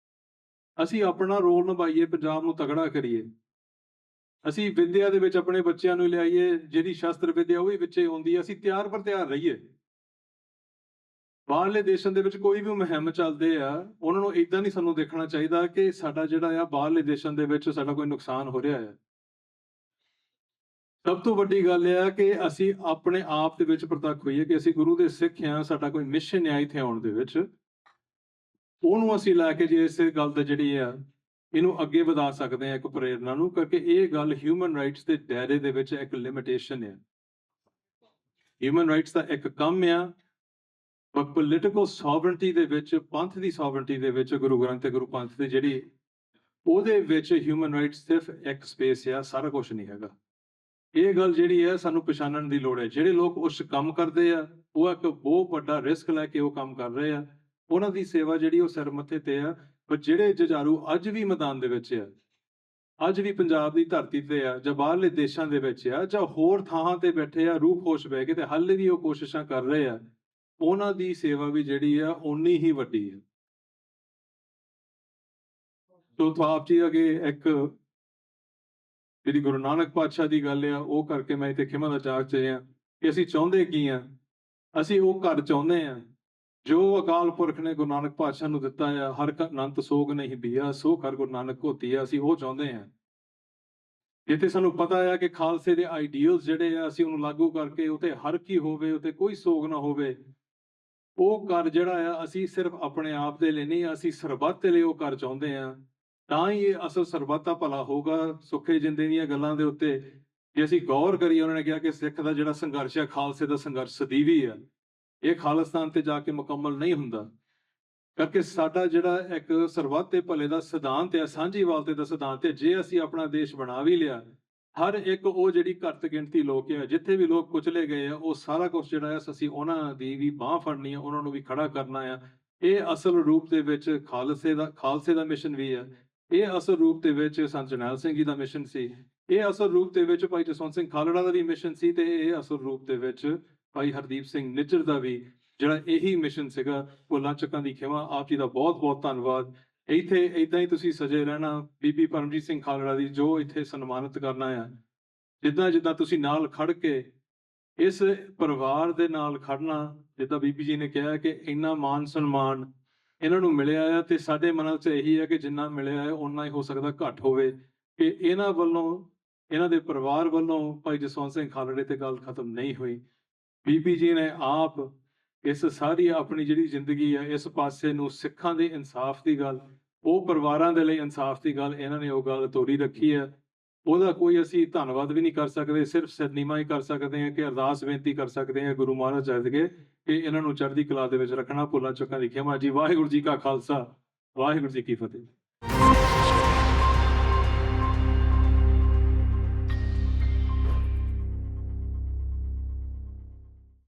ਅਸੀਂ ਆਪਣਾ ਰੋਲ ਨਿਭਾਈਏ, ਪੰਜਾਬ ਨੂੰ ਤਗੜਾ ਕਰੀਏ। ਅਸੀਂ ਵਿਦਿਆ ਦੇ ਵਿੱਚ ਆਪਣੇ ਬੱਚਿਆਂ ਨੂੰ ਲਿਆਈਏ, ਜਿਹੜੀ ਸ਼ਾਸਤਰ ਵਿਦਿਆ ਉਹ ਵੀ ਵਿੱਚੇ ਹੁੰਦੀ ਹੈ। ਅਸੀਂ ਤਿਆਰ ਪਰ ਤਿਆਰ ਰਹੀਏ। ਬਾਹਰਲੇ ਦੇਸ਼ਾਂ ਦੇ ਵਿੱਚ ਕੋਈ ਵੀ ਮੁਹਿੰਮ ਚੱਲਦੇ ਆ, ਉਹਨਾਂ ਨੂੰ ਇਦਾਂ ਨਹੀਂ ਸਾਨੂੰ ਦੇਖਣਾ ਚਾਹੀਦਾ ਕਿ ਸਾਡਾ ਜਿਹੜਾ ਆ ਬਾਹਰਲੇ ਦੇਸ਼ਾਂ ਦੇ ਵਿੱਚ ਸਾਡਾ ਕੋਈ ਨੁਕਸਾਨ ਹੋ ਰਿਹਾ ਹੈ। ਸਭ ਤੋਂ ਵੱਡੀ ਗੱਲ ਇਹ ਆ ਕਿ ਅਸੀਂ ਆਪਣੇ ਆਪ ਦੇ ਵਿੱਚ ਪ੍ਰਤੱਖ ਹੋਈਏ ਕਿ ਅਸੀਂ ਗੁਰੂ ਦੇ ਸਿੱਖ ਹਾਂ, ਸਾਡਾ ਕੋਈ ਮਿਸ਼ਨ ਹੈ ਇੱਥੇ ਆਉਣ ਦੇ ਵਿੱਚ, ਉਹਨੂੰ ਅਸੀਂ ਲੈ ਕੇ ਜੇ ਇਸੇ ਗੱਲ ਤੇ ਜਿਹੜੀ ਆ ਇਹਨੂੰ ਅੱਗੇ ਵਧਾ ਸਕਦੇ ਆ ਇੱਕ ਪ੍ਰੇਰਨਾ ਨੂੰ, ਕਰਕੇ ਇਹ ਗੱਲ ਹਿਊਮਨ ਰਾਈਟਸ ਦੇ ਦਾਇਰੇ ਦੇ ਵਿੱਚ ਇੱਕ ਲਿਮਿਟੇਸ਼ਨ ਹੈ। ਹਿਊਮਨ ਰਾਈਟਸ ਦਾ ਇੱਕ ਕੰਮ ਆ, ਪਰ ਪੋਲੀਟੀਕਲ ਸੋਵਰਨਟੀ ਦੇ ਵਿੱਚ, ਪੰਥ ਦੀ ਸੋਵਰਨਟੀ ਦੇ ਵਿੱਚ, ਗੁਰੂ ਗ੍ਰੰਥ ਤੇ ਗੁਰੂ ਪੰਥ ਦੀ ਜਿਹੜੀ, ਉਹਦੇ ਵਿੱਚ ਹਿਊਮਨ ਰਾਈਟਸ ਸਿਰਫ ਇੱਕ ਸਪੇਸ ਆ, ਸਾਰਾ ਕੁਝ ਨਹੀਂ ਹੈਗਾ। ਇਹ ਗੱਲ ਜਿਹੜੀ ਹੈ ਸਾਨੂੰ ਪਛਾਣਨ ਦੀ ਲੋੜ ਹੈ। ਜਿਹੜੇ ਲੋਕ ਉਸ ਕੰਮ ਕਰਦੇ ਆ, ਉਹ ਇੱਕ ਬਹੁਤ ਵੱਡਾ ਰਿਸਕ ਲੈ ਕੇ ਉਹ ਕੰਮ ਕਰ ਰਹੇ ਆ, ਉਹਨਾਂ ਦੀ ਸੇਵਾ ਜਿਹੜੀ ਉਹ ਸਿਰ ਮੱਥੇ ਤੇ ਆ। ਪਰ ਜਿਹੜੇ ਜੁਝਾਰੂ ਅੱਜ ਵੀ ਮੈਦਾਨ ਦੇ ਵਿੱਚ ਆ, ਅੱਜ ਵੀ ਪੰਜਾਬ ਦੀ ਧਰਤੀ ਤੇ ਆ, ਜਾਂ ਬਾਹਰਲੇ ਦੇਸ਼ਾਂ ਦੇ ਵਿੱਚ ਆ, ਜਾਂ ਹੋਰ ਥਾਵਾਂ ਤੇ ਬੈਠੇ ਆ ਰੂਪ ਹੋਸ਼ ਬਹਿ ਕੇ, ਤੇ ਹਾਲੇ ਵੀ ਉਹ ਕੋਸ਼ਿਸ਼ਾਂ ਕਰ ਰਹੇ ਆ, ਉਹਨਾਂ ਦੀ ਸੇਵਾ ਵੀ ਜਿਹੜੀ ਆ ਓਨੀ ਹੀ ਵੱਡੀ ਹੈ। ਤੋ ਆਪ ਜੀ ਅੱਗੇ ਇੱਕ ਜਿਹੜੀ ਗੁਰੂ ਨਾਨਕ ਪਾਤਸ਼ਾਹ ਦੀ ਗੱਲ ਆ ਉਹ ਕਰਕੇ ਮੈਂ ਇੱਥੇ ਖਿਮਾ ਦਾ ਚਾਕ ਚ ਆ ਕਿ ਅਸੀਂ ਚਾਹੁੰਦੇ ਕੀ ਆ, ਅਸੀਂ ਉਹ ਘਰ ਚਾਹੁੰਦੇ ਆ ਜੋ ਅਕਾਲ ਪੁਰਖ ਨੇ ਗੁਰੂ ਨਾਨਕ ਪਾਤਸ਼ਾਹ ਨੂੰ ਦਿੱਤਾ ਆ। ਹਰ ਕਾ ਅਨੰਤ ਸੋਗ ਨਹੀਂ ਬੀਆ, ਸੋ ਕਰ ਗੁਰੂ ਨਾਨਕ ਹੋਤੀ ਆ। ਅਸੀਂ ਉਹ ਚਾਹੁੰਦੇ ਆ ਜਿੱਥੇ ਸਾਨੂੰ ਪਤਾ ਆ ਕਿ ਖਾਲਸੇ ਦੇ ਆਈਡੀਅਲਸ ਜਿਹੜੇ ਆ ਅਸੀਂ ਉਹਨੂੰ ਲਾਗੂ ਕਰਕੇ ਉੱਥੇ ਹਰ ਕੀ ਹੋਵੇ, ਉੱਥੇ ਕੋਈ ਸੋਗ ਨਾ ਹੋਵੇ। ਉਹ ਘਰ ਜਿਹੜਾ ਆ ਅਸੀਂ ਸਿਰਫ ਆਪਣੇ ਆਪ ਦੇ ਲਈ ਨਹੀਂ, ਅਸੀਂ ਸਰਬੱਤ ਦੇ ਲਈ ਉਹ ਘਰ ਚਾਹੁੰਦੇ ਆ। ਤਾਂ ਹੀ ਇਹ ਅਸਲ ਸਰਬੱਤ ਦਾ ਭਲਾ ਹੋਊਗਾ। ਸੁੱਖੇ ਜਿੰਦੇ ਦੀਆਂ ਗੱਲਾਂ ਦੇ ਉੱਤੇ ਜੇ ਅਸੀਂ ਗੌਰ ਕਰੀਏ, ਉਹਨਾਂ ਨੇ ਕਿਹਾ ਕਿ ਸਿੱਖ ਦਾ ਜਿਹੜਾ ਸੰਘਰਸ਼ ਹੈ, ਖਾਲਸੇ ਦਾ ਸੰਘਰਸ਼ ਸਦੀਵੀ ਆ, ਇਹ ਖਾਲਿਸਤਾਨ ਤੇ ਜਾ ਕੇ ਮੁਕੰਮਲ ਨਹੀਂ ਹੁੰਦਾ। ਕਰਕੇ ਸਾਡਾ ਜਿਹੜਾ ਇੱਕ ਸਰਬੱਤ ਦੇ ਭਲੇ ਦਾ ਸਿਧਾਂਤ ਹੈ, ਸਾਂਝੀਵਾਲਤੇ ਦਾ ਸਿਧਾਂਤ ਹੈ, ਜੇ ਅਸੀਂ ਆਪਣਾ ਦੇਸ਼ ਬਣਾ ਵੀ ਲਿਆ, ਹਰ ਇੱਕ ਉਹ ਜਿਹੜੀ ਘੱਟ ਗਿਣਤੀ ਲੋਕ ਹੈ, ਜਿੱਥੇ ਵੀ ਲੋਕ ਕੁਚਲੇ ਗਏ ਆ, ਉਹ ਸਾਰਾ ਕੁਝ ਜਿਹੜਾ ਹੈ ਅਸੀਂ ਉਹਨਾਂ ਦੀ ਵੀ ਬਾਹ ਫੜਨੀ ਆ, ਉਹਨਾਂ ਨੂੰ ਵੀ ਖੜਾ ਕਰਨਾ ਆ। ਇਹ ਅਸਲ ਰੂਪ ਦੇ ਵਿੱਚ ਖਾਲਸੇ ਦਾ ਮਿਸ਼ਨ ਵੀ ਹੈ। ਇਹ ਅਸਲ ਰੂਪ ਦੇ ਵਿੱਚ ਸੰਤ ਜਰਨੈਲ ਸਿੰਘ ਜੀ ਦਾ ਮਿਸ਼ਨ ਸੀ। ਇਹ ਅਸਲ ਰੂਪ ਦੇ ਵਿੱਚ ਭਾਈ ਜਸਵੰਤ ਸਿੰਘ ਖਾਲੜਾ ਦਾ ਵੀ ਮਿਸ਼ਨ ਸੀ, ਤੇ ਇਹ ਅਸਲ ਰੂਪ ਦੇ ਵਿੱਚ ਭਾਈ ਹਰਦੀਪ ਸਿੰਘ ਨਿੱਜਰ ਦਾ ਵੀ ਜਿਹੜਾ ਇਹੀ ਮਿਸ਼ਨ ਸੀਗਾ। ਭੁੱਲਾਂ ਚੱਕਾਂ ਦੀ ਖਿਮਾ। ਆਪ ਜੀ ਦਾ ਬਹੁਤ ਬਹੁਤ ਧੰਨਵਾਦ। ਇੱਥੇ ਏਦਾਂ ਹੀ ਤੁਸੀਂ ਸਜੇ ਰਹਿਣਾ। ਬੀਬੀ ਪਰਮਜੀਤ ਸਿੰਘ ਖਾਲੜਾ ਦੀ ਜੋ ਇੱਥੇ ਸਨਮਾਨਿਤ ਕਰਨਾ ਆ, ਜਿੱਦਾਂ ਜਿੱਦਾਂ ਤੁਸੀਂ ਨਾਲ ਖੜ ਕੇ ਇਸ ਪਰਿਵਾਰ ਦੇ ਨਾਲ ਖੜਨਾ, ਜਿੱਦਾਂ ਬੀਬੀ ਜੀ ਨੇ ਕਿਹਾ ਕਿ ਇੰਨਾ ਮਾਨ ਸਨਮਾਨ ਇਹਨਾਂ ਨੂੰ ਮਿਲਿਆ ਆ, ਤੇ ਸਾਡੇ ਮਨਾਂ 'ਚ ਇਹੀ ਹੈ ਕਿ ਜਿੰਨਾ ਮਿਲਿਆ ਹੈ ਓਨਾ ਹੀ ਹੋ ਸਕਦਾ ਘੱਟ ਹੋਵੇ, ਕਿ ਇਹਨਾਂ ਵੱਲੋਂ, ਇਹਨਾਂ ਦੇ ਪਰਿਵਾਰ ਵੱਲੋਂ ਭਾਈ ਜਸਵੰਤ ਸਿੰਘ ਖਾਲੜੇ ਤੇ ਗੱਲ ਖਤਮ ਨਹੀਂ ਹੋਈ। ਬੀਬੀ ਜੀ ਨੇ ਆਪ ਇਸ ਸਾਰੀ ਆਪਣੀ ਜਿਹੜੀ ਜ਼ਿੰਦਗੀ ਹੈ ਇਸ ਪਾਸੇ ਨੂੰ, ਸਿੱਖਾਂ ਦੇ ਇਨਸਾਫ ਦੀ ਗੱਲ, ਉਹ ਪਰਿਵਾਰਾਂ ਦੇ ਲਈ ਇਨਸਾਫ ਦੀ ਗੱਲ, ਇਹਨਾਂ ਨੇ ਉਹ ਗੱਲ ਤੋਰੀ ਰੱਖੀ ਹੈ। ਉਹਦਾ ਕੋਈ ਅਸੀਂ ਧੰਨਵਾਦ ਵੀ ਨਹੀਂ ਕਰ ਸਕਦੇ, ਸਿਰਫ ਸਿਰਨੀਮਾ ਹੀ ਕਰ ਸਕਦੇ ਹਾਂ ਕਿ ਅਰਦਾਸ ਬੇਨਤੀ ਕਰ ਸਕਦੇ ਹਾਂ ਗੁਰੂ ਮਹਾਰਾਜ ਜੀ ਅੱਗੇ ਕਿ ਇਹਨਾਂ ਨੂੰ ਚੜ੍ਹਦੀ ਕਲਾ ਦੇ ਵਿੱਚ ਰੱਖਣਾ। ਭੁੱਲਾਂ ਚੁੱਕਾਂ ਦੀ ਖਿਮਾ ਜੀ। ਵਾਹਿਗੁਰੂ ਜੀ ਕਾ ਖਾਲਸਾ, ਵਾਹਿਗੁਰੂ ਜੀ ਕੀ ਫਤਿਹ।